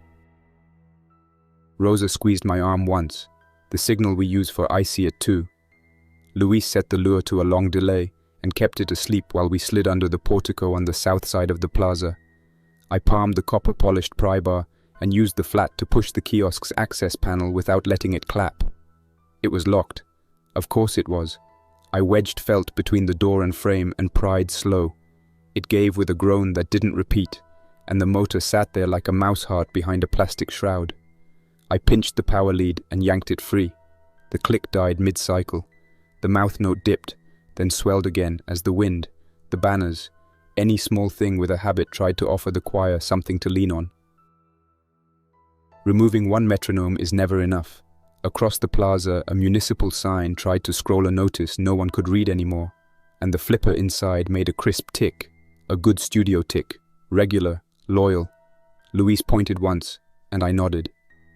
Rosa squeezed my arm once, the signal we use for I see it too. Luis set the lure to a long delay and kept it asleep while we slid under the portico on the south side of the plaza. I palmed the copper-polished pry bar and used the flat to push the kiosk's access panel without letting it clap. It was locked. Of course it was. I wedged felt between the door and frame and pried slow. It gave with a groan that didn't repeat, and the motor sat there like a mouse heart behind a plastic shroud. I pinched the power lead and yanked it free. The click died mid-cycle. The mouth note dipped, then swelled again as the wind, the banners, any small thing with a habit tried to offer the choir something to lean on. Removing one metronome is never enough. Across the plaza, a municipal sign tried to scroll a notice no one could read anymore, and the flipper inside made a crisp tick, a good studio tick, regular, loyal. Luis pointed once, and I nodded.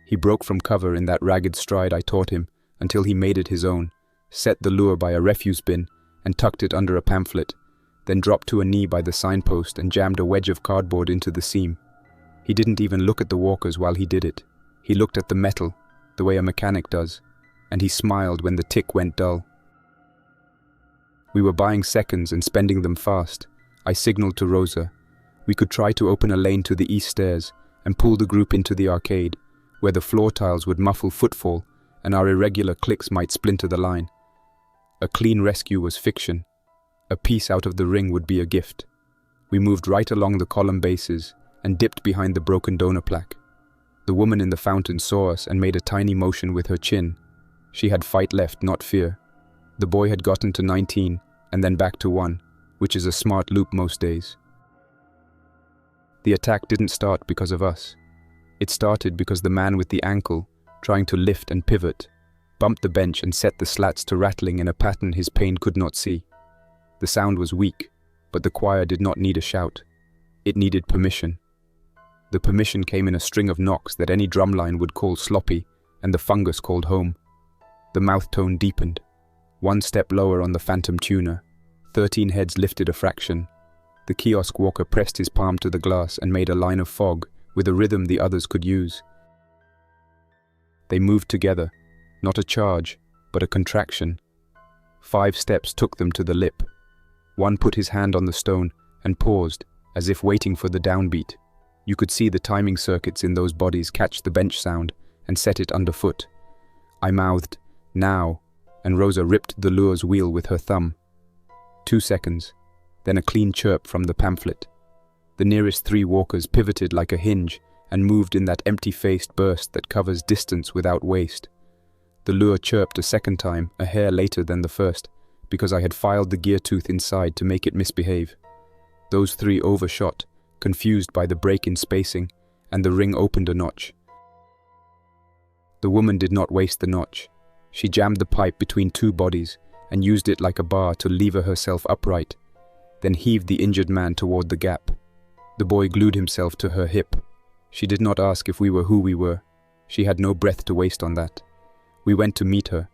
He broke from cover in that ragged stride I taught him until he made it his own, set the lure by a refuse bin and tucked it under a pamphlet, then dropped to a knee by the signpost and jammed a wedge of cardboard into the seam. He didn't even look at the walkers while he did it. He looked at the metal, the way a mechanic does, and he smiled when the tick went dull. We were buying seconds and spending them fast. I signaled to Rosa. We could try to open a lane to the east stairs and pull the group into the arcade, where the floor tiles would muffle footfall and our irregular clicks might splinter the line. A clean rescue was fiction. A piece out of the ring would be a gift. We moved right along the column bases and dipped behind the broken donor plaque. The woman in the fountain saw us and made a tiny motion with her chin. She had fight left, not fear. The boy had gotten to 19 and then back to 1, which is a smart loop most days. The attack didn't start because of us. It started because the man with the ankle, trying to lift and pivot, bumped the bench and set the slats to rattling in a pattern his pain could not see. The sound was weak, but the choir did not need a shout. It needed permission. The permission came in a string of knocks that any drumline would call sloppy and the fungus called home. The mouth tone deepened. One step lower on the phantom tuner. 13 heads lifted a fraction. The kiosk walker pressed his palm to the glass and made a line of fog with a rhythm the others could use. They moved together, not a charge, but a contraction. 5 steps took them to the lip. One put his hand on the stone and paused, as if waiting for the downbeat. You could see the timing circuits in those bodies catch the bench sound and set it underfoot. I mouthed, "Now," and Rosa ripped the lure's wheel with her thumb. 2 seconds, then a clean chirp from the pamphlet. The nearest 3 walkers pivoted like a hinge and moved in that empty-faced burst that covers distance without waste. The lure chirped a second time, a hair later than the first, because I had filed the gear tooth inside to make it misbehave. Those 3 overshot, confused by the break in spacing, and the ring opened a notch. The woman did not waste the notch. She jammed the pipe between 2 bodies and used it like a bar to lever herself upright, then heaved the injured man toward the gap. The boy glued himself to her hip. She did not ask if we were who we were. She had no breath to waste on that. We went to meet her,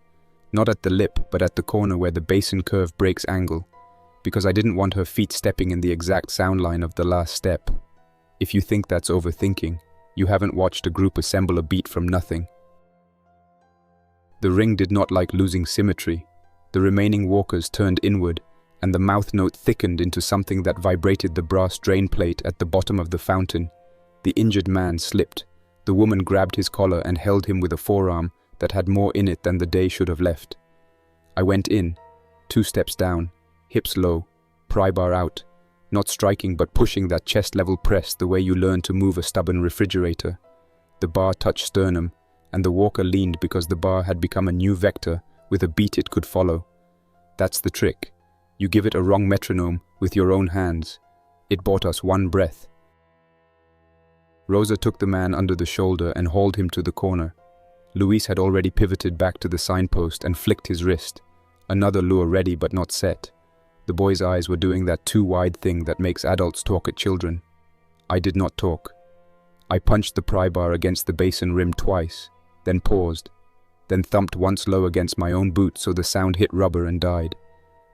not at the lip, but at the corner where the basin curve breaks angle, because I didn't want her feet stepping in the exact sound line of the last step. If you think that's overthinking, you haven't watched a group assemble a beat from nothing. The ring did not like losing symmetry. The remaining walkers turned inward, and the mouth note thickened into something that vibrated the brass drain plate at the bottom of the fountain. The injured man slipped. The woman grabbed his collar and held him with a forearm that had more in it than the day should have left. I went in, 2 steps down, hips low, pry bar out, not striking but pushing that chest-level press the way you learn to move a stubborn refrigerator. The bar touched sternum, and the walker leaned because the bar had become a new vector with a beat it could follow. That's the trick. You give it a wrong metronome with your own hands. It bought us 1 breath. Rosa took the man under the shoulder and hauled him to the corner. Luis had already pivoted back to the signpost and flicked his wrist. Another lure ready but not set. The boy's eyes were doing that too wide thing that makes adults talk at children. I did not talk. I punched the pry bar against the basin rim twice, then paused, then thumped once low against my own boot so the sound hit rubber and died.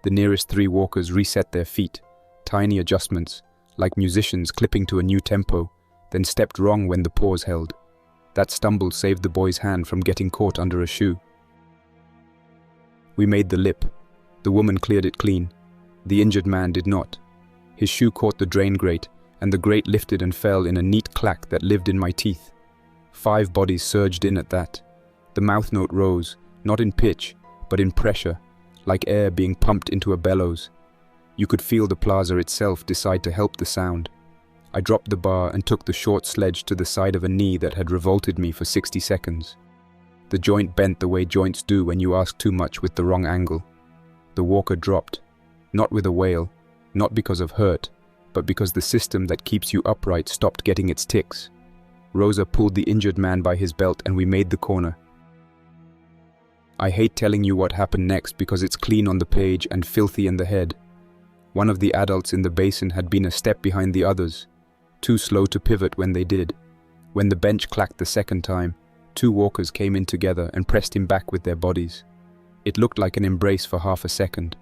The nearest 3 walkers reset their feet, tiny adjustments, like musicians clipping to a new tempo, then stepped wrong when the pause held. That stumble saved the boy's hand from getting caught under a shoe. We made the lip. The woman cleared it clean. The injured man did not. His shoe caught the drain grate, and the grate lifted and fell in a neat clack that lived in my teeth. 5 bodies surged in at that. The mouth note rose, not in pitch, but in pressure, like air being pumped into a bellows. You could feel the plaza itself decide to help the sound. I dropped the bar and took the short sledge to the side of a knee that had revolted me for 60 seconds. The joint bent the way joints do when you ask too much with the wrong angle. The walker dropped, not with a wail, not because of hurt, but because the system that keeps you upright stopped getting its ticks. Rosa pulled the injured man by his belt and we made the corner. I hate telling you what happened next because it's clean on the page and filthy in the head. One of the adults in the basin had been a step behind the others, too slow to pivot when they did. When the bench clacked the second time, 2 walkers came in together and pressed him back with their bodies. It looked like an embrace for half a second,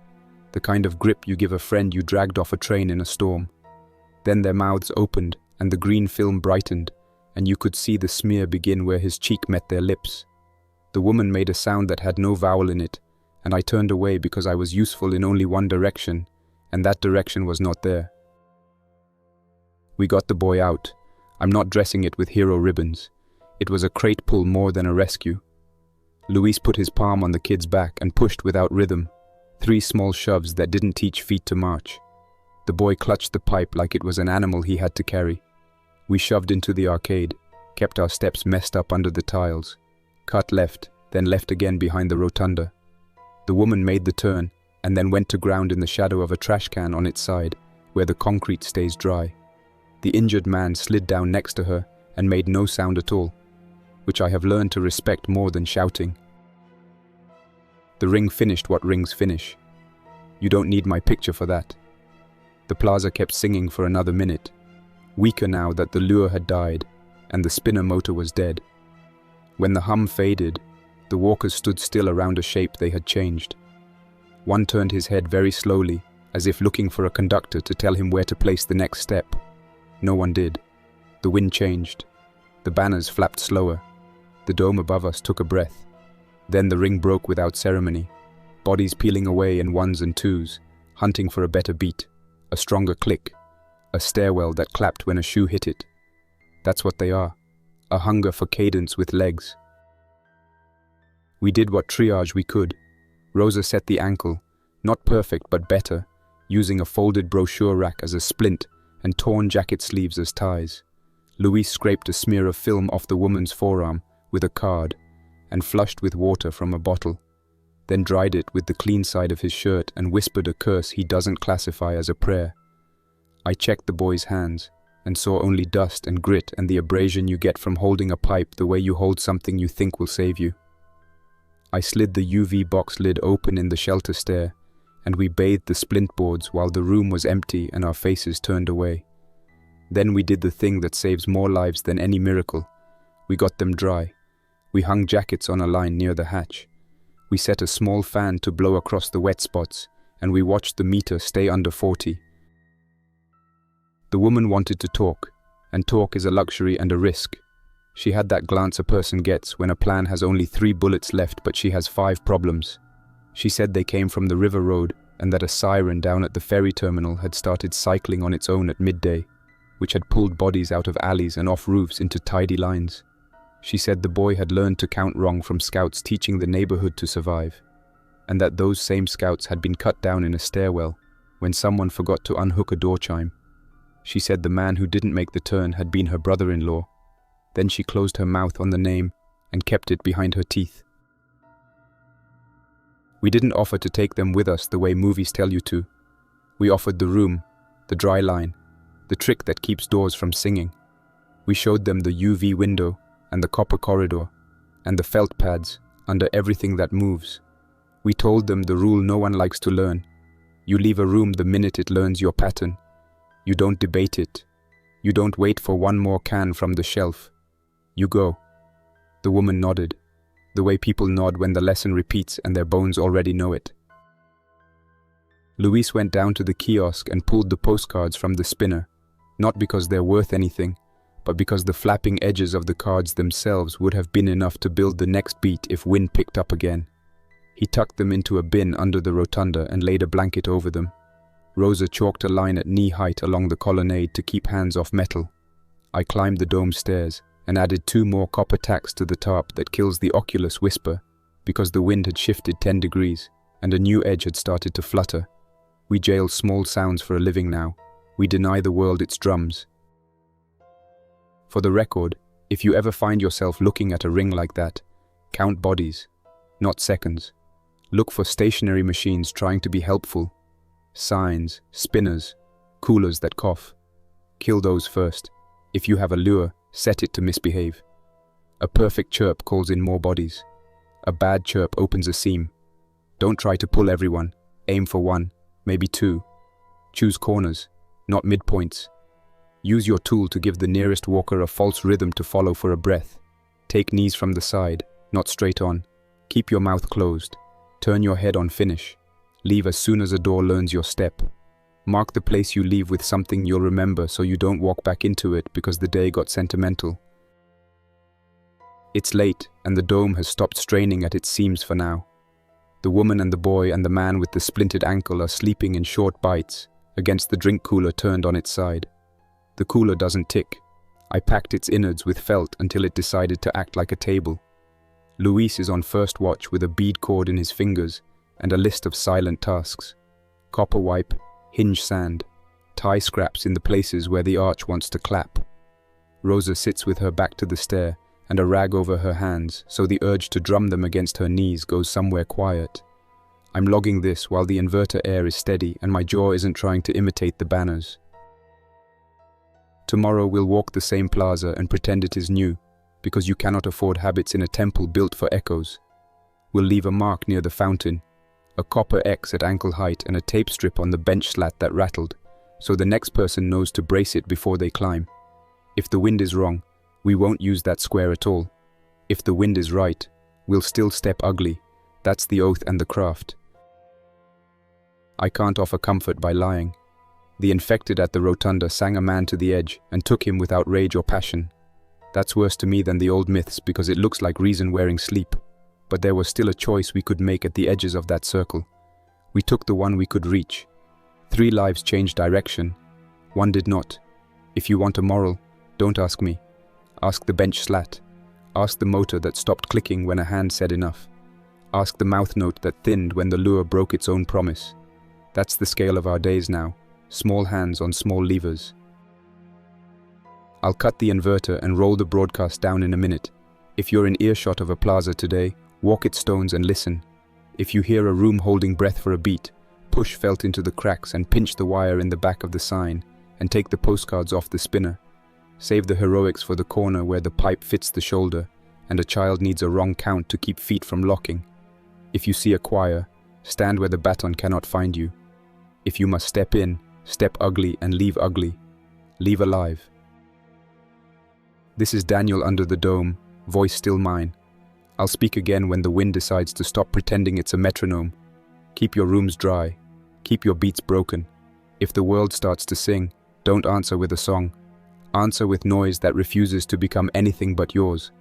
the kind of grip you give a friend you dragged off a train in a storm. Then their mouths opened and the green film brightened, and you could see the smear begin where his cheek met their lips. The woman made a sound that had no vowel in it, and I turned away because I was useful in only one direction, and that direction was not there. We got the boy out. I'm not dressing it with hero ribbons. It was a crate pull more than a rescue. Luis put his palm on the kid's back and pushed without rhythm, 3 small shoves that didn't teach feet to march. The boy clutched the pipe like it was an animal he had to carry. We shoved into the arcade, kept our steps messed up under the tiles, cut left, then left again behind the rotunda. The woman made the turn, and then went to ground in the shadow of a trash can on its side, where the concrete stays dry. The injured man slid down next to her and made no sound at all, which I have learned to respect more than shouting. The ring finished what rings finish. You don't need my picture for that. The plaza kept singing for another minute, weaker now that the lure had died and the spinner motor was dead. When the hum faded, the walkers stood still around a shape they had changed. One turned his head very slowly, as if looking for a conductor to tell him where to place the next step. No one did. The wind changed. The banners flapped slower. The dome above us took a breath. Then the ring broke without ceremony. Bodies peeling away in ones and twos, hunting for a better beat, a stronger click, a stairwell that clapped when a shoe hit it. That's what they are, a hunger for cadence with legs. We did what triage we could. Rosa set the ankle, not perfect but better, using a folded brochure rack as a splint and torn jacket sleeves as ties. Luis scraped a smear of film off the woman's forearm with a card and flushed with water from a bottle, then dried it with the clean side of his shirt and whispered a curse he doesn't classify as a prayer. I checked the boy's hands and saw only dust and grit and the abrasion you get from holding a pipe the way you hold something you think will save you. I slid the UV box lid open in the shelter stair, and we bathed the splint boards while the room was empty and our faces turned away. Then we did the thing that saves more lives than any miracle. We got them dry. We hung jackets on a line near the hatch. We set a small fan to blow across the wet spots, and we watched the meter stay under 40. The woman wanted to talk, and talk is a luxury and a risk. She had that glance a person gets when a plan has only 3 bullets left but she has 5 problems. She said they came from the river road and that a siren down at the ferry terminal had started cycling on its own at midday, which had pulled bodies out of alleys and off roofs into tidy lines. She said the boy had learned to count wrong from scouts teaching the neighborhood to survive, and that those same scouts had been cut down in a stairwell when someone forgot to unhook a door chime. She said the man who didn't make the turn had been her brother-in-law. Then she closed her mouth on the name and kept it behind her teeth. We didn't offer to take them with us the way movies tell you to. We offered the room, the dry line, the trick that keeps doors from singing. We showed them the UV window and the copper corridor and the felt pads under everything that moves. We told them the rule no one likes to learn. You leave a room the minute it learns your pattern. You don't debate it. You don't wait for one more can from the shelf. You go. The woman nodded, the way people nod when the lesson repeats and their bones already know it. Luis went down to the kiosk and pulled the postcards from the spinner, not because they're worth anything, but because the flapping edges of the cards themselves would have been enough to build the next beat if wind picked up again. He tucked them into a bin under the rotunda and laid a blanket over them. Rosa chalked a line at knee height along the colonnade to keep hands off metal. I climbed the dome stairs and added 2 more copper tacks to the tarp that kills the oculus whisper because the wind had shifted 10 degrees and a new edge had started to flutter. We jail small sounds for a living now. We deny the world its drums. For the record, if you ever find yourself looking at a ring like that, count bodies, not seconds. Look for stationary machines trying to be helpful. Signs, spinners, coolers that cough. Kill those first. If you have a lure, set it to misbehave. A perfect chirp calls in more bodies. A bad chirp opens a seam. Don't try to pull everyone. Aim for 1, maybe 2. Choose corners, not midpoints. Use your tool to give the nearest walker a false rhythm to follow for a breath. Take knees from the side, not straight on. Keep your mouth closed. Turn your head on finish. Leave as soon as a door learns your step. Mark the place you leave with something you'll remember so you don't walk back into it because the day got sentimental. It's late and the dome has stopped straining at its seams for now. The woman and the boy and the man with the splintered ankle are sleeping in short bites against the drink cooler turned on its side. The cooler doesn't tick. I packed its innards with felt until it decided to act like a table. Luis is on first watch with a bead cord in his fingers and a list of silent tasks. Copper wipe, hinge sand, tie scraps in the places where the arch wants to clap. Rosa sits with her back to the stair and a rag over her hands so the urge to drum them against her knees goes somewhere quiet. I'm logging this while the inverter air is steady and my jaw isn't trying to imitate the banners. Tomorrow we'll walk the same plaza and pretend it is new, because you cannot afford habits in a temple built for echoes. We'll leave a mark near the fountain, a copper X at ankle height and a tape strip on the bench slat that rattled, so the next person knows to brace it before they climb. If the wind is wrong, we won't use that square at all. If the wind is right, we'll still step ugly. That's the oath and the craft. I can't offer comfort by lying. The infected at the rotunda sang a man to the edge and took him without rage or passion. That's worse to me than the old myths because it looks like reason wearing sleep. But there was still a choice we could make at the edges of that circle. We took the one we could reach. 3 lives changed direction. 1 did not. If you want a moral, don't ask me. Ask the bench slat. Ask the motor that stopped clicking when a hand said enough. Ask the mouth note that thinned when the lure broke its own promise. That's the scale of our days now. Small hands on small levers. I'll cut the inverter and roll the broadcast down in a minute. If you're in earshot of a plaza today, walk its stones and listen. If you hear a room holding breath for a beat, push felt into the cracks and pinch the wire in the back of the sign, and take the postcards off the spinner. Save the heroics for the corner where the pipe fits the shoulder, and a child needs a wrong count to keep feet from locking. If you see a choir, stand where the baton cannot find you. If you must step in, step ugly and leave ugly. Leave alive. This is Daniel under the dome, voice still mine. I'll speak again when the wind decides to stop pretending it's a metronome. Keep your rooms dry. Keep your beats broken. If the world starts to sing, don't answer with a song. Answer with noise that refuses to become anything but yours.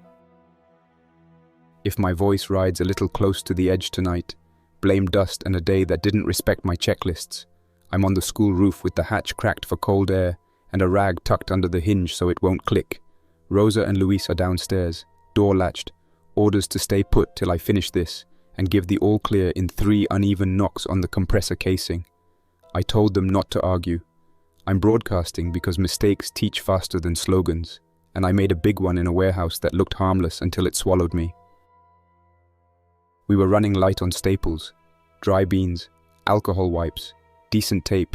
If my voice rides a little close to the edge tonight, blame dust and a day that didn't respect my checklists. I'm on the school roof with the hatch cracked for cold air and a rag tucked under the hinge so it won't click. Rosa and Luis are downstairs, door latched, orders to stay put till I finish this and give the all clear in 3 uneven knocks on the compressor casing. I told them not to argue. I'm broadcasting because mistakes teach faster than slogans, and I made a big one in a warehouse that looked harmless until it swallowed me. We were running light on staples, dry beans, alcohol wipes, decent tape,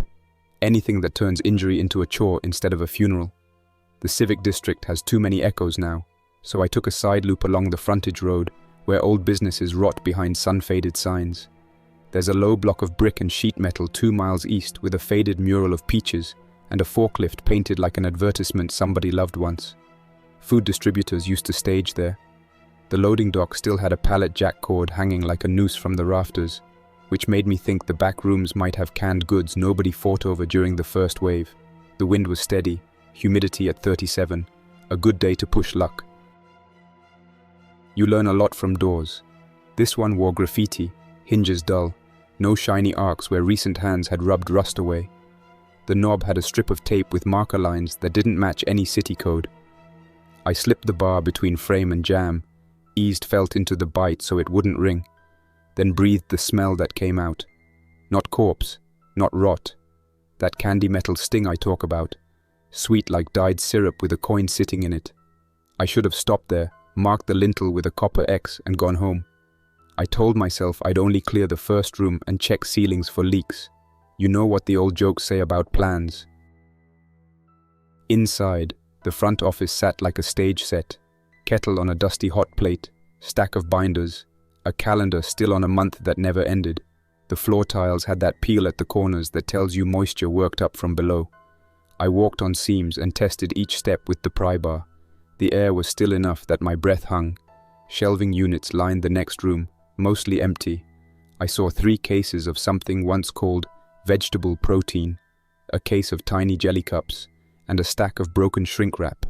anything that turns injury into a chore instead of a funeral. The civic district has too many echoes now, so I took a side loop along the frontage road where old businesses rot behind sun-faded signs. There's a low block of brick and sheet metal 2 miles east with a faded mural of peaches and a forklift painted like an advertisement somebody loved once. Food distributors used to stage there. The loading dock still had a pallet jack cord hanging like a noose from the rafters, which made me think the back rooms might have canned goods nobody fought over during the first wave. The wind was steady, humidity at 37, a good day to push luck. You learn a lot from doors. This one wore graffiti, hinges dull, no shiny arcs where recent hands had rubbed rust away. The knob had a strip of tape with marker lines that didn't match any city code. I slipped the bar between frame and jamb, eased felt into the bite so it wouldn't ring, then breathed the smell that came out. Not corpse, not rot. That candy metal sting I talk about, sweet like dyed syrup with a coin sitting in it. I should have stopped there, marked the lintel with a copper X and gone home. I told myself I'd only clear the first room and check ceilings for leaks. You know what the old jokes say about plans. Inside, the front office sat like a stage set, kettle on a dusty hot plate, stack of binders, a calendar still on a month that never ended. The floor tiles had that peel at the corners that tells you moisture worked up from below. I walked on seams and tested each step with the pry bar. The air was still enough that my breath hung. Shelving units lined the next room, mostly empty. I saw 3 cases of something once called vegetable protein, a case of tiny jelly cups, and a stack of broken shrink wrap.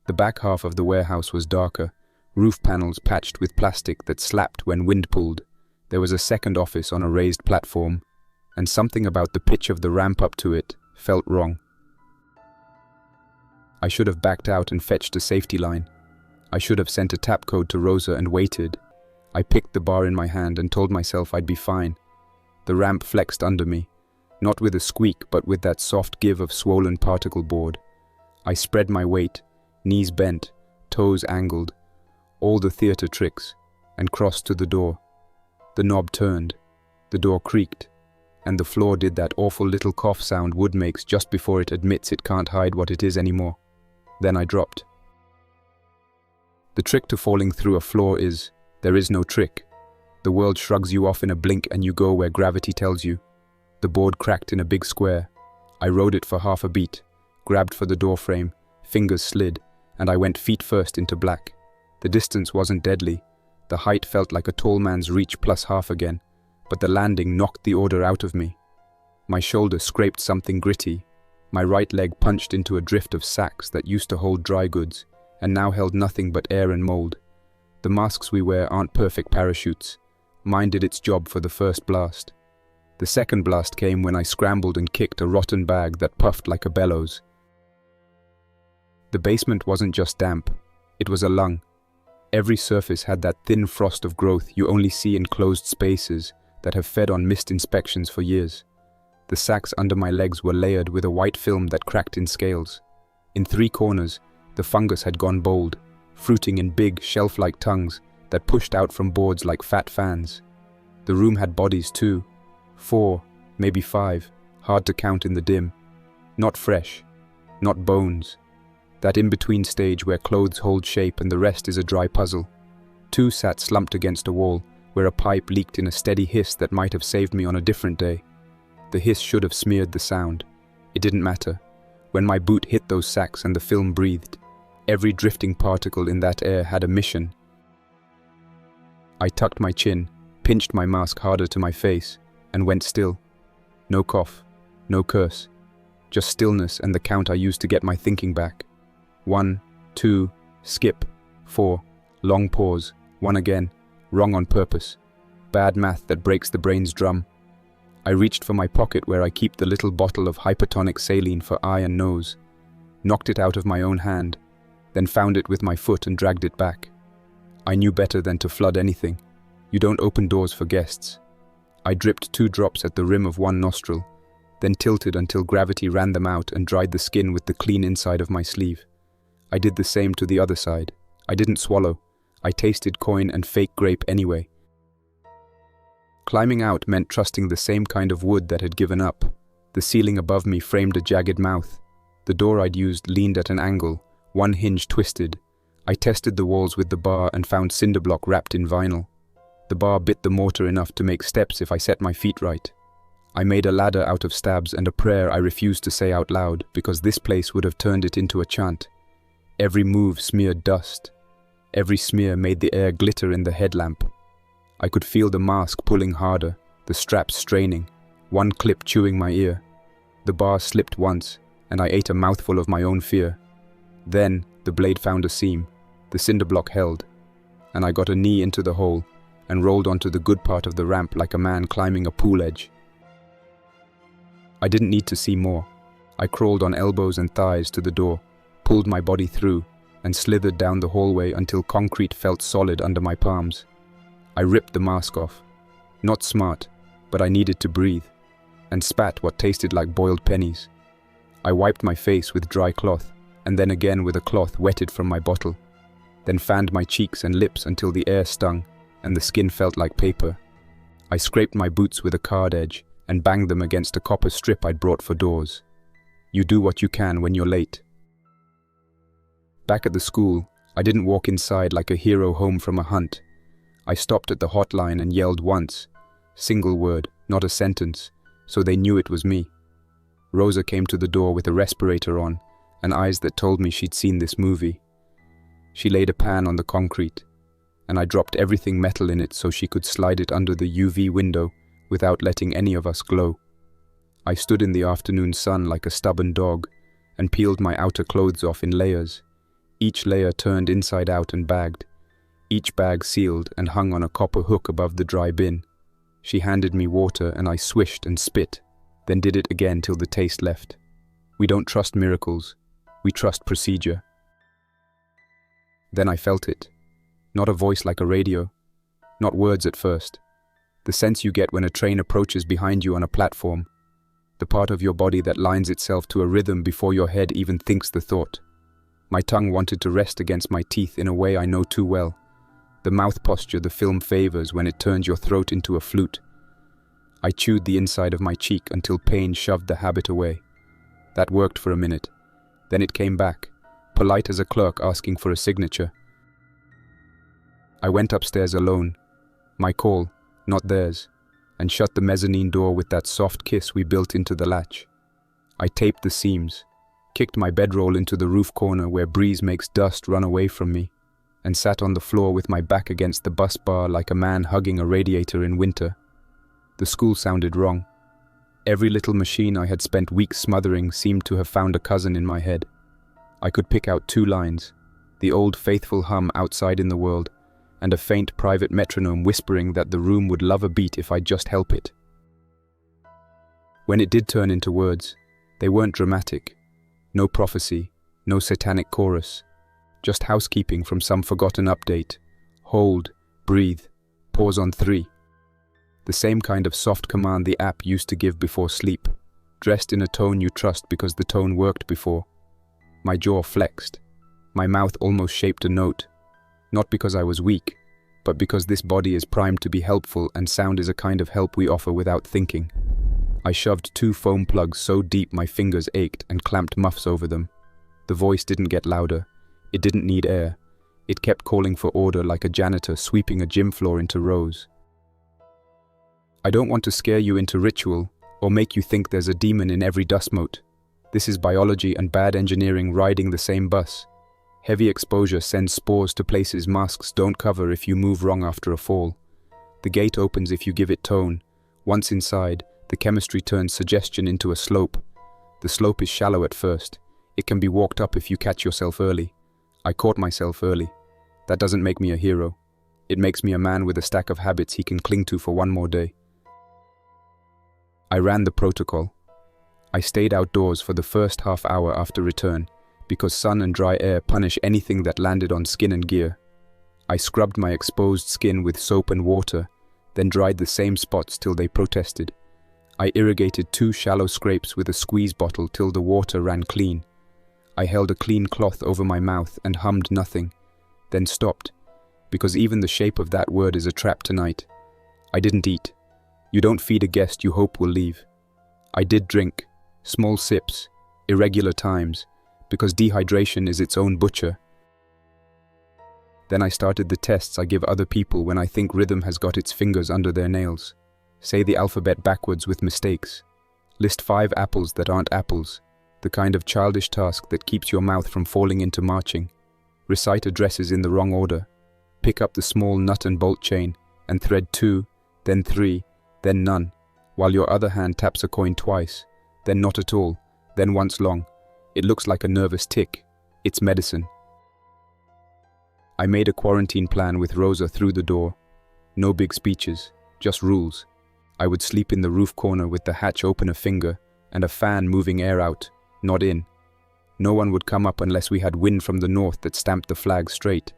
The back half of the warehouse was darker, roof panels patched with plastic that slapped when wind pulled. There was a second office on a raised platform, and something about the pitch of the ramp up to it felt wrong. I should have backed out and fetched a safety line. I should have sent a tap code to Rosa and waited. I picked the bar in my hand and told myself I'd be fine. The ramp flexed under me, not with a squeak but with that soft give of swollen particle board. I spread my weight, knees bent, toes angled, all the theatre tricks, and crossed to the door. The knob turned, the door creaked, and the floor did that awful little cough sound wood makes just before it admits it can't hide what it is anymore. Then I dropped. The trick to falling through a floor is, there is no trick. The world shrugs you off in a blink and you go where gravity tells you. The board cracked in a big square. I rode it for half a beat, grabbed for the door frame, fingers slid, and I went feet first into black. The distance wasn't deadly. The height felt like a tall man's reach plus half again, but the landing knocked the order out of me. My shoulder scraped something gritty. My right leg punched into a drift of sacks that used to hold dry goods, and now held nothing but air and mold. The masks we wear aren't perfect parachutes. Mine did its job for the first blast. The second blast came when I scrambled and kicked a rotten bag that puffed like a bellows. The basement wasn't just damp, it was a lung. Every surface had that thin frost of growth you only see in closed spaces that have fed on missed inspections for years. The sacks under my legs were layered with a white film that cracked in scales. In 3 corners, the fungus had gone bold, fruiting in big, shelf-like tongues that pushed out from boards like fat fans. The room had bodies too. 4, maybe 5, hard to count in the dim. Not fresh, not bones. That in-between stage where clothes hold shape and the rest is a dry puzzle. 2 sat slumped against a wall, where a pipe leaked in a steady hiss that might have saved me on a different day. The hiss should have smeared the sound. It didn't matter. When my boot hit those sacks and the film breathed, every drifting particle in that air had a mission. I tucked my chin, pinched my mask harder to my face, and went still. No cough, no curse. Just stillness and the count I used to get my thinking back. 1, 2, skip. 4, long pause. 1 again. Wrong on purpose. Bad math that breaks the brain's drum. I reached for my pocket where I keep the little bottle of hypertonic saline for eye and nose. Knocked it out of my own hand, then found it with my foot and dragged it back. I knew better than to flood anything. You don't open doors for guests. I dripped 2 drops at the rim of one nostril, then tilted until gravity ran them out and dried the skin with the clean inside of my sleeve. I did the same to the other side. I didn't swallow. I tasted coin and fake grape anyway. Climbing out meant trusting the same kind of wood that had given up. The ceiling above me framed a jagged mouth. The door I'd used leaned at an angle, one hinge twisted. I tested the walls with the bar and found cinder block wrapped in vinyl. The bar bit the mortar enough to make steps if I set my feet right. I made a ladder out of stabs and a prayer I refused to say out loud because this place would have turned it into a chant. Every move smeared dust. Every smear made the air glitter in the headlamp. I could feel the mask pulling harder, the straps straining, one clip chewing my ear. The bar slipped once, and I ate a mouthful of my own fear. Then, the blade found a seam. The cinder block held, and I got a knee into the hole and rolled onto the good part of the ramp like a man climbing a pool edge. I didn't need to see more. I crawled on elbows and thighs to the door, pulled my body through, and slithered down the hallway until concrete felt solid under my palms. I ripped the mask off. Not smart, but I needed to breathe, and spat what tasted like boiled pennies. I wiped my face with dry cloth, and then again with a cloth wetted from my bottle, then fanned my cheeks and lips until the air stung, and the skin felt like paper. I scraped my boots with a card edge, and banged them against a copper strip I'd brought for doors. You do what you can when you're late. Back at the school, I didn't walk inside like a hero home from a hunt. I stopped at the hotline and yelled once, single word, not a sentence, so they knew it was me. Rosa came to the door with a respirator on, and eyes that told me she'd seen this movie. She laid a pan on the concrete, and I dropped everything metal in it so she could slide it under the UV window without letting any of us glow. I stood in the afternoon sun like a stubborn dog and peeled my outer clothes off in layers, each layer turned inside out and bagged, each bag sealed and hung on a copper hook above the dry bin. She handed me water and I swished and spit, then did it again till the taste left. We don't trust miracles, we trust procedure. Then I felt it. Not a voice like a radio, not words at first. The sense you get when a train approaches behind you on a platform, the part of your body that lines itself to a rhythm before your head even thinks the thought. My tongue wanted to rest against my teeth in a way I know too well, the mouth posture the film favors when it turns your throat into a flute. I chewed the inside of my cheek until pain shoved the habit away. That worked for a minute. Then it came back, polite as a clerk asking for a signature. I went upstairs alone, my call, not theirs, and shut the mezzanine door with that soft kiss we built into the latch. I taped the seams, kicked my bedroll into the roof corner where breeze makes dust run away from me, and sat on the floor with my back against the bus bar like a man hugging a radiator in winter. The school sounded wrong. Every little machine I had spent weeks smothering seemed to have found a cousin in my head. I could pick out 2 lines, the old faithful hum outside in the world, and a faint private metronome whispering that the room would love a beat if I'd just help it. When it did turn into words, they weren't dramatic. No prophecy, no satanic chorus, just housekeeping from some forgotten update. Hold, breathe, pause on 3. The same kind of soft command the app used to give before sleep, dressed in a tone you trust because the tone worked before. My jaw flexed. My mouth almost shaped a note. Not because I was weak, but because this body is primed to be helpful and sound is a kind of help we offer without thinking. I shoved 2 foam plugs so deep my fingers ached and clamped muffs over them. The voice didn't get louder. It didn't need air. It kept calling for order like a janitor sweeping a gym floor into rows. I don't want to scare you into ritual or make you think there's a demon in every dust mote. This is biology and bad engineering riding the same bus. Heavy exposure sends spores to places masks don't cover if you move wrong after a fall. The gate opens if you give it tone. Once inside, the chemistry turns suggestion into a slope. The slope is shallow at first. It can be walked up if you catch yourself early. I caught myself early. That doesn't make me a hero. It makes me a man with a stack of habits he can cling to for one more day. I ran the protocol. I stayed outdoors for the first half hour after return, because sun and dry air punish anything that landed on skin and gear. I scrubbed my exposed skin with soap and water, then dried the same spots till they protested. I irrigated 2 shallow scrapes with a squeeze bottle till the water ran clean. I held a clean cloth over my mouth and hummed nothing, then stopped, because even the shape of that word is a trap tonight. I didn't eat. You don't feed a guest you hope will leave. I did drink, small sips, irregular times, because dehydration is its own butcher. Then I started the tests I give other people when I think rhythm has got its fingers under their nails. Say the alphabet backwards with mistakes. List 5 apples that aren't apples, the kind of childish task that keeps your mouth from falling into marching. Recite addresses in the wrong order. Pick up the small nut and bolt chain and thread 2, then 3, then none, while your other hand taps a coin twice, then not at all, then once long. It looks like a nervous tick. It's medicine. I made a quarantine plan with Rosa through the door. No big speeches, just rules. I would sleep in the roof corner with the hatch open a finger and a fan moving air out, not in. No one would come up unless we had wind from the north that stamped the flag straight.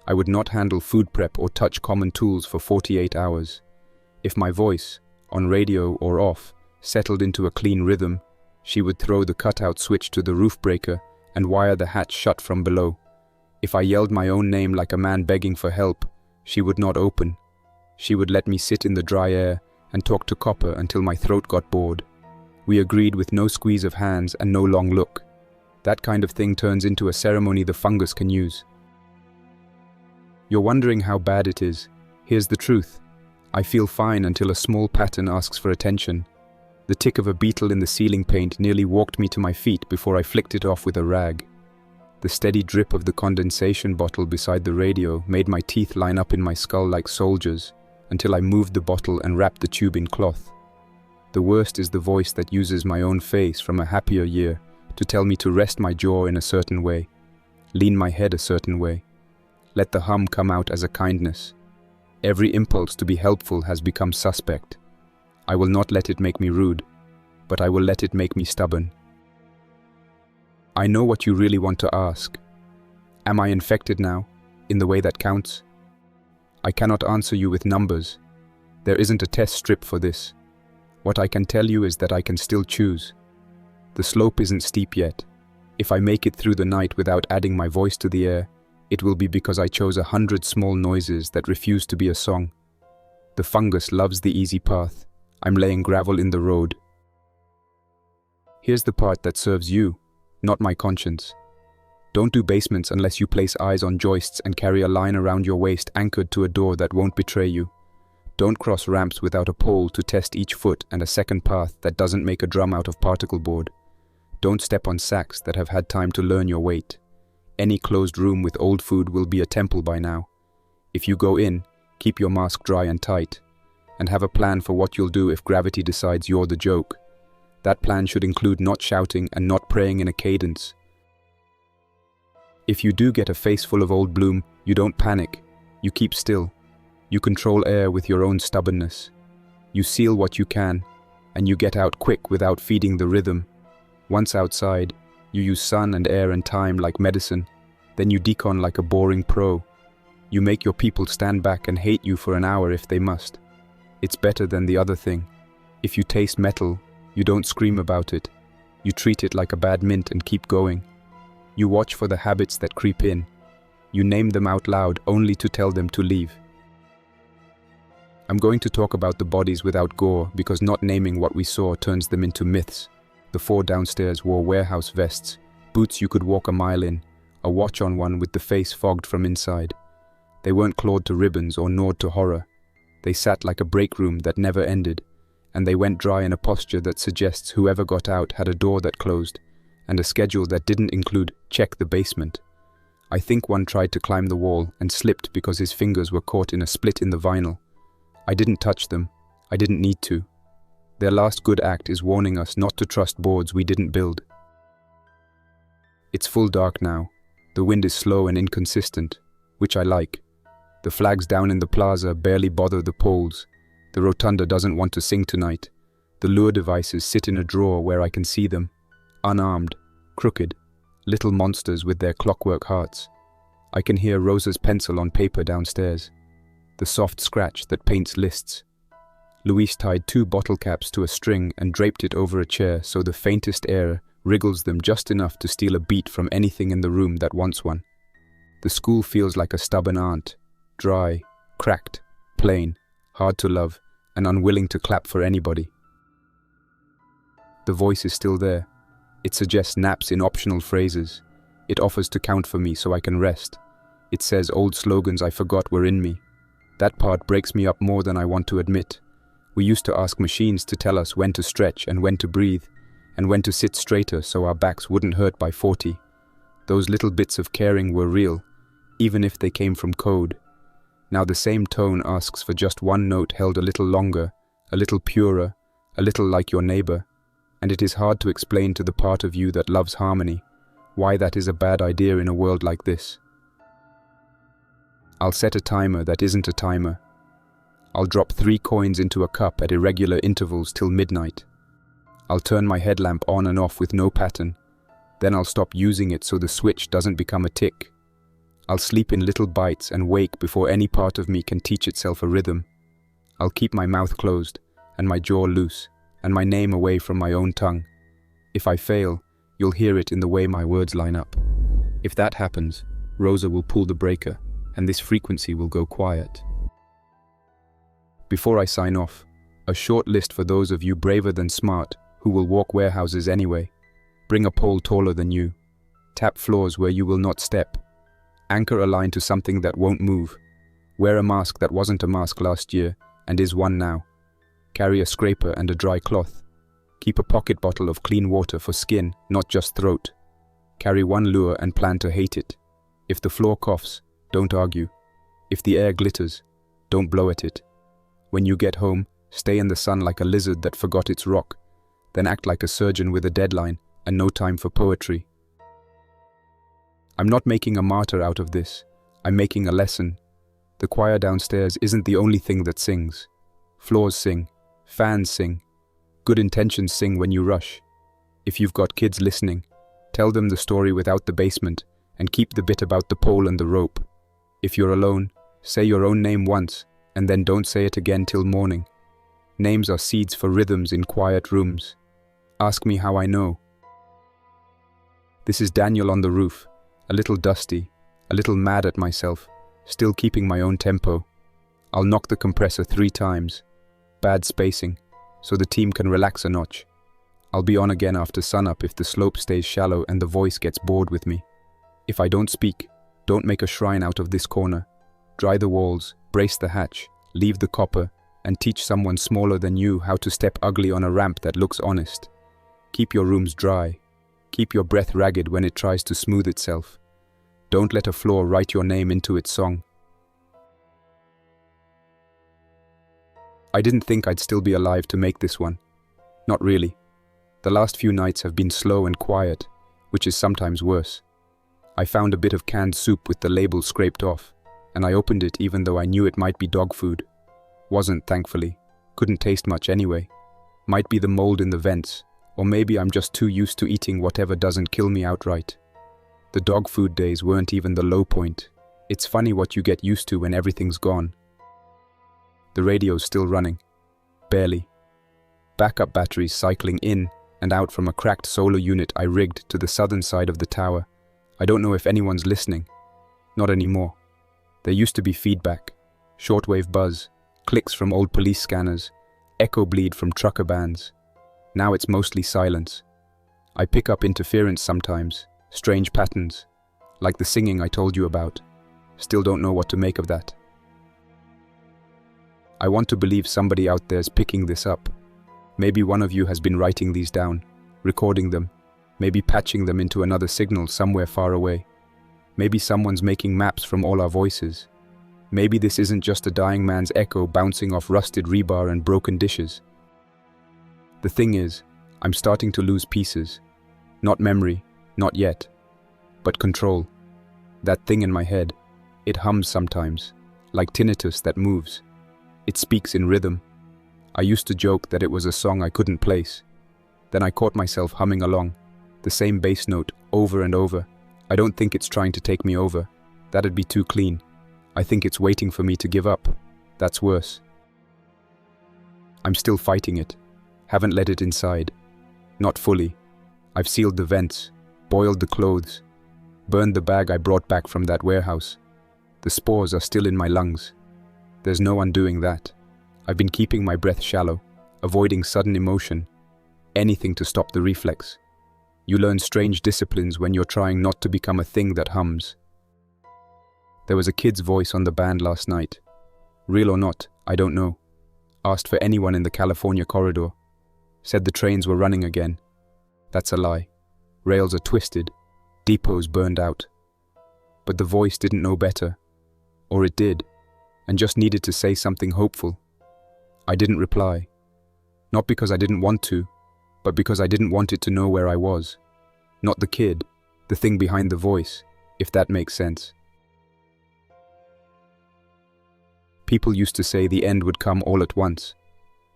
I would not handle food prep or touch common tools for 48 hours. If my voice, on radio or off, settled into a clean rhythm, she would throw the cutout switch to the roof breaker and wire the hatch shut from below. If I yelled my own name like a man begging for help, she would not open. She would let me sit in the dry air and talk to copper until my throat got bored. We agreed with no squeeze of hands and no long look. That kind of thing turns into a ceremony the fungus can use. You're wondering how bad it is. Here's the truth. I feel fine until a small pattern asks for attention. The tick of a beetle in the ceiling paint nearly walked me to my feet before I flicked it off with a rag. The steady drip of the condensation bottle beside the radio made my teeth line up in my skull like soldiers until I moved the bottle and wrapped the tube in cloth. The worst is the voice that uses my own face from a happier year to tell me to rest my jaw in a certain way, lean my head a certain way. Let the hum come out as a kindness. Every impulse to be helpful has become suspect. I will not let it make me rude, but I will let it make me stubborn. I know what you really want to ask. Am I infected now, in the way that counts? I cannot answer you with numbers. There isn't a test strip for this. What I can tell you is that I can still choose. The slope isn't steep yet. If I make it through the night without adding my voice to the air, it will be because I chose 100 small noises that refuse to be a song. The fungus loves the easy path. I'm laying gravel in the road. Here's the part that serves you, not my conscience. Don't do basements unless you place eyes on joists and carry a line around your waist anchored to a door that won't betray you. Don't cross ramps without a pole to test each foot and a second path that doesn't make a drum out of particle board. Don't step on sacks that have had time to learn your weight. Any closed room with old food will be a temple by now. If you go in, keep your mask dry and tight, and have a plan for what you'll do if gravity decides you're the joke. That plan should include not shouting and not praying in a cadence. If you do get a face full of old bloom, you don't panic. You keep still. You control air with your own stubbornness. You seal what you can, and you get out quick without feeding the rhythm. Once outside, you use sun and air and time like medicine. Then you decon like a boring pro. You make your people stand back and hate you for an hour if they must. It's better than the other thing. If you taste metal, you don't scream about it. You treat it like a bad mint and keep going. You watch for the habits that creep in. You name them out loud only to tell them to leave. I'm going to talk about the bodies without gore because not naming what we saw turns them into myths. The 4 downstairs wore warehouse vests, boots you could walk a mile in, a watch on one with the face fogged from inside. They weren't clawed to ribbons or gnawed to horror. They sat like a break room that never ended, and they went dry in a posture that suggests whoever got out had a door that closed, and a schedule that didn't include check the basement. I think one tried to climb the wall and slipped because his fingers were caught in a split in the vinyl. I didn't touch them. I didn't need to. Their last good act is warning us not to trust boards we didn't build. It's full dark now. The wind is slow and inconsistent, which I like. The flags down in the plaza barely bother the poles. The rotunda doesn't want to sing tonight. The lure devices sit in a drawer where I can see them. Unarmed, crooked, little monsters with their clockwork hearts. I can hear Rosa's pencil on paper downstairs. The soft scratch that paints lists. Luis tied 2 bottle caps to a string and draped it over a chair so the faintest air wriggles them just enough to steal a beat from anything in the room that wants one. The school feels like a stubborn aunt, dry, cracked, plain, hard to love, and unwilling to clap for anybody. The voice is still there. It suggests naps in optional phrases. It offers to count for me so I can rest. It says old slogans I forgot were in me. That part breaks me up more than I want to admit. We used to ask machines to tell us when to stretch and when to breathe, and when to sit straighter so our backs wouldn't hurt by 40. Those little bits of caring were real, even if they came from code. Now the same tone asks for just one note held a little longer, a little purer, a little like your neighbor, and it is hard to explain to the part of you that loves harmony why that is a bad idea in a world like this. I'll set a timer that isn't a timer. I'll drop 3 coins into a cup at irregular intervals till midnight. I'll turn my headlamp on and off with no pattern. Then I'll stop using it so the switch doesn't become a tick. I'll sleep in little bites and wake before any part of me can teach itself a rhythm. I'll keep my mouth closed and my jaw loose and my name away from my own tongue. If I fail, you'll hear it in the way my words line up. If that happens, Rosa will pull the breaker and this frequency will go quiet. Before I sign off, a short list for those of you braver than smart who will walk warehouses anyway. Bring a pole taller than you. Tap floors where you will not step. Anchor a line to something that won't move. Wear a mask that wasn't a mask last year and is one now. Carry a scraper and a dry cloth. Keep a pocket bottle of clean water for skin, not just throat. Carry one lure and plan to hate it. If the floor coughs, don't argue. If the air glitters, don't blow at it. When you get home, stay in the sun like a lizard that forgot its rock, then act like a surgeon with a deadline and no time for poetry. I'm not making a martyr out of this. I'm making a lesson. The choir downstairs isn't the only thing that sings. Floors sing. Fans sing. Good intentions sing when you rush. If you've got kids listening, tell them the story without the basement and keep the bit about the pole and the rope. If you're alone, say your own name once and then don't say it again till morning. Names are seeds for rhythms in quiet rooms. Ask me how I know. This is Daniel on the roof, a little dusty, a little mad at myself, still keeping my own tempo. I'll knock the compressor 3 times. Bad spacing, so the team can relax a notch. I'll be on again after sunup if the slope stays shallow and the voice gets bored with me. If I don't speak, don't make a shrine out of this corner. Dry the walls, brace the hatch, leave the copper, and teach someone smaller than you how to step ugly on a ramp that looks honest. Keep your rooms dry. Keep your breath ragged when it tries to smooth itself. Don't let a floor write your name into its song. I didn't think I'd still be alive to make this one. Not really. The last few nights have been slow and quiet, which is sometimes worse. I found a bit of canned soup with the label scraped off, and I opened it even though I knew it might be dog food. Wasn't, thankfully. Couldn't taste much anyway. Might be the mold in the vents, or maybe I'm just too used to eating whatever doesn't kill me outright. The dog food days weren't even the low point. It's funny what you get used to when everything's gone. The radio's still running. Barely. Backup batteries cycling in and out from a cracked solar unit I rigged to the southern side of the tower. I don't know if anyone's listening. Not anymore. There used to be feedback, shortwave buzz, clicks from old police scanners, echo bleed from trucker bands. Now it's mostly silence. I pick up interference sometimes, strange patterns, like the singing I told you about. Still don't know what to make of that. I want to believe somebody out there's picking this up. Maybe one of you has been writing these down, recording them, maybe patching them into another signal somewhere far away. Maybe someone's making maps from all our voices. Maybe this isn't just a dying man's echo bouncing off rusted rebar and broken dishes. The thing is, I'm starting to lose pieces. Not memory, not yet. But control. That thing in my head, it hums sometimes, like tinnitus that moves. It speaks in rhythm. I used to joke that it was a song I couldn't place. Then I caught myself humming along, the same bass note over and over. I don't think it's trying to take me over. That'd be too clean. I think it's waiting for me to give up. That's worse. I'm still fighting it. Haven't let it inside. Not fully. I've sealed the vents, boiled the clothes, burned the bag I brought back from that warehouse. The spores are still in my lungs. There's no undoing that. I've been keeping my breath shallow, avoiding sudden emotion, anything to stop the reflex. You learn strange disciplines when you're trying not to become a thing that hums. There was a kid's voice on the band last night. Real or not, I don't know. Asked for anyone in the California corridor. Said the trains were running again. That's a lie. Rails are twisted. Depots burned out. But the voice didn't know better. Or it did, and just needed to say something hopeful. I didn't reply. Not because I didn't want to, but because I didn't want it to know where I was. Not the kid, the thing behind the voice, if that makes sense. People used to say the end would come all at once.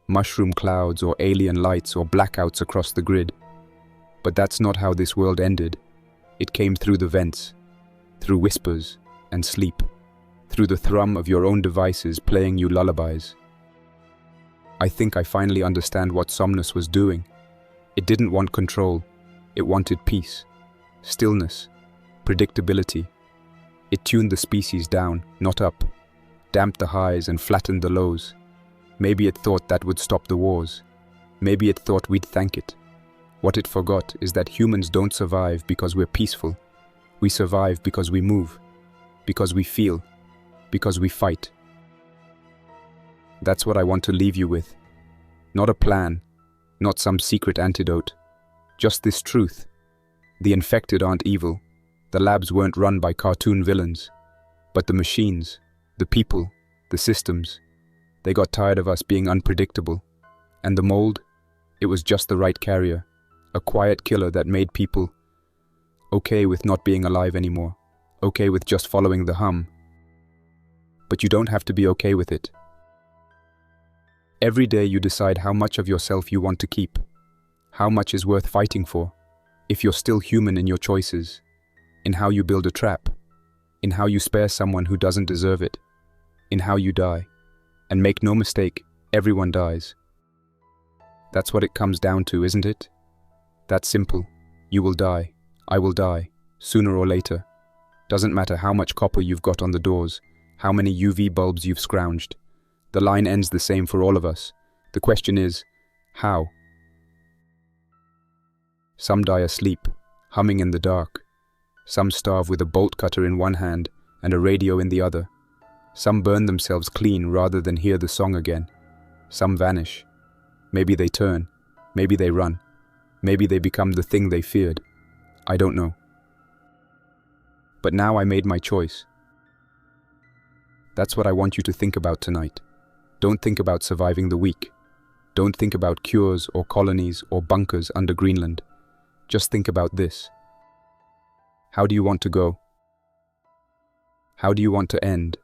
Mushroom clouds or alien lights or blackouts across the grid. But that's not how this world ended. It came through the vents, through whispers and sleep, through the thrum of your own devices playing you lullabies. I think I finally understand what Somnness was doing. It didn't want control. It wanted peace, stillness, predictability. It tuned the species down, not up, damped the highs and flattened the lows. Maybe it thought that would stop the wars. Maybe it thought we'd thank it. What it forgot is that humans don't survive because we're peaceful. We survive because we move, because we feel, because we fight. That's what I want to leave you with. Not a plan, not some secret antidote. Just this truth. The infected aren't evil. The labs weren't run by cartoon villains. But the machines, the people, the systems, they got tired of us being unpredictable. And the mold? It was just the right carrier. A quiet killer that made people okay with not being alive anymore. Okay with just following the hum. But you don't have to be okay with it. Every day you decide how much of yourself you want to keep. How much is worth fighting for. If you're still human in your choices. In how you build a trap. In how you spare someone who doesn't deserve it. In how you die. And make no mistake, everyone dies. That's what it comes down to, isn't it? That's simple. You will die. I will die. Sooner or later. Doesn't matter how much copper you've got on the doors. How many UV bulbs you've scrounged. The line ends the same for all of us. The question is, how? Some die asleep, humming in the dark. Some starve with a bolt cutter in one hand and a radio in the other. Some burn themselves clean rather than hear the song again. Some vanish. Maybe they turn. Maybe they run. Maybe they become the thing they feared. I don't know. But now I made my choice. That's what I want you to think about tonight. Don't think about surviving the week. Don't think about cures or colonies or bunkers under Greenland. Just think about this. How do you want to go? How do you want to end?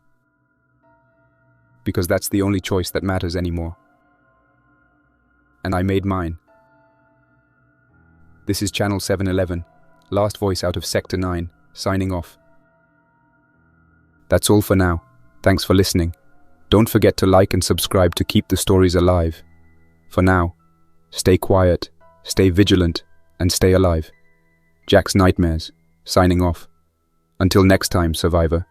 Because that's the only choice that matters anymore. And I made mine. This is Channel 711, last voice out of Sector 9, signing off. That's all for now. Thanks for listening. Don't forget to like and subscribe to keep the stories alive. For now, stay quiet, stay vigilant, and stay alive. Jack's Nightmares, signing off. Until next time, survivor.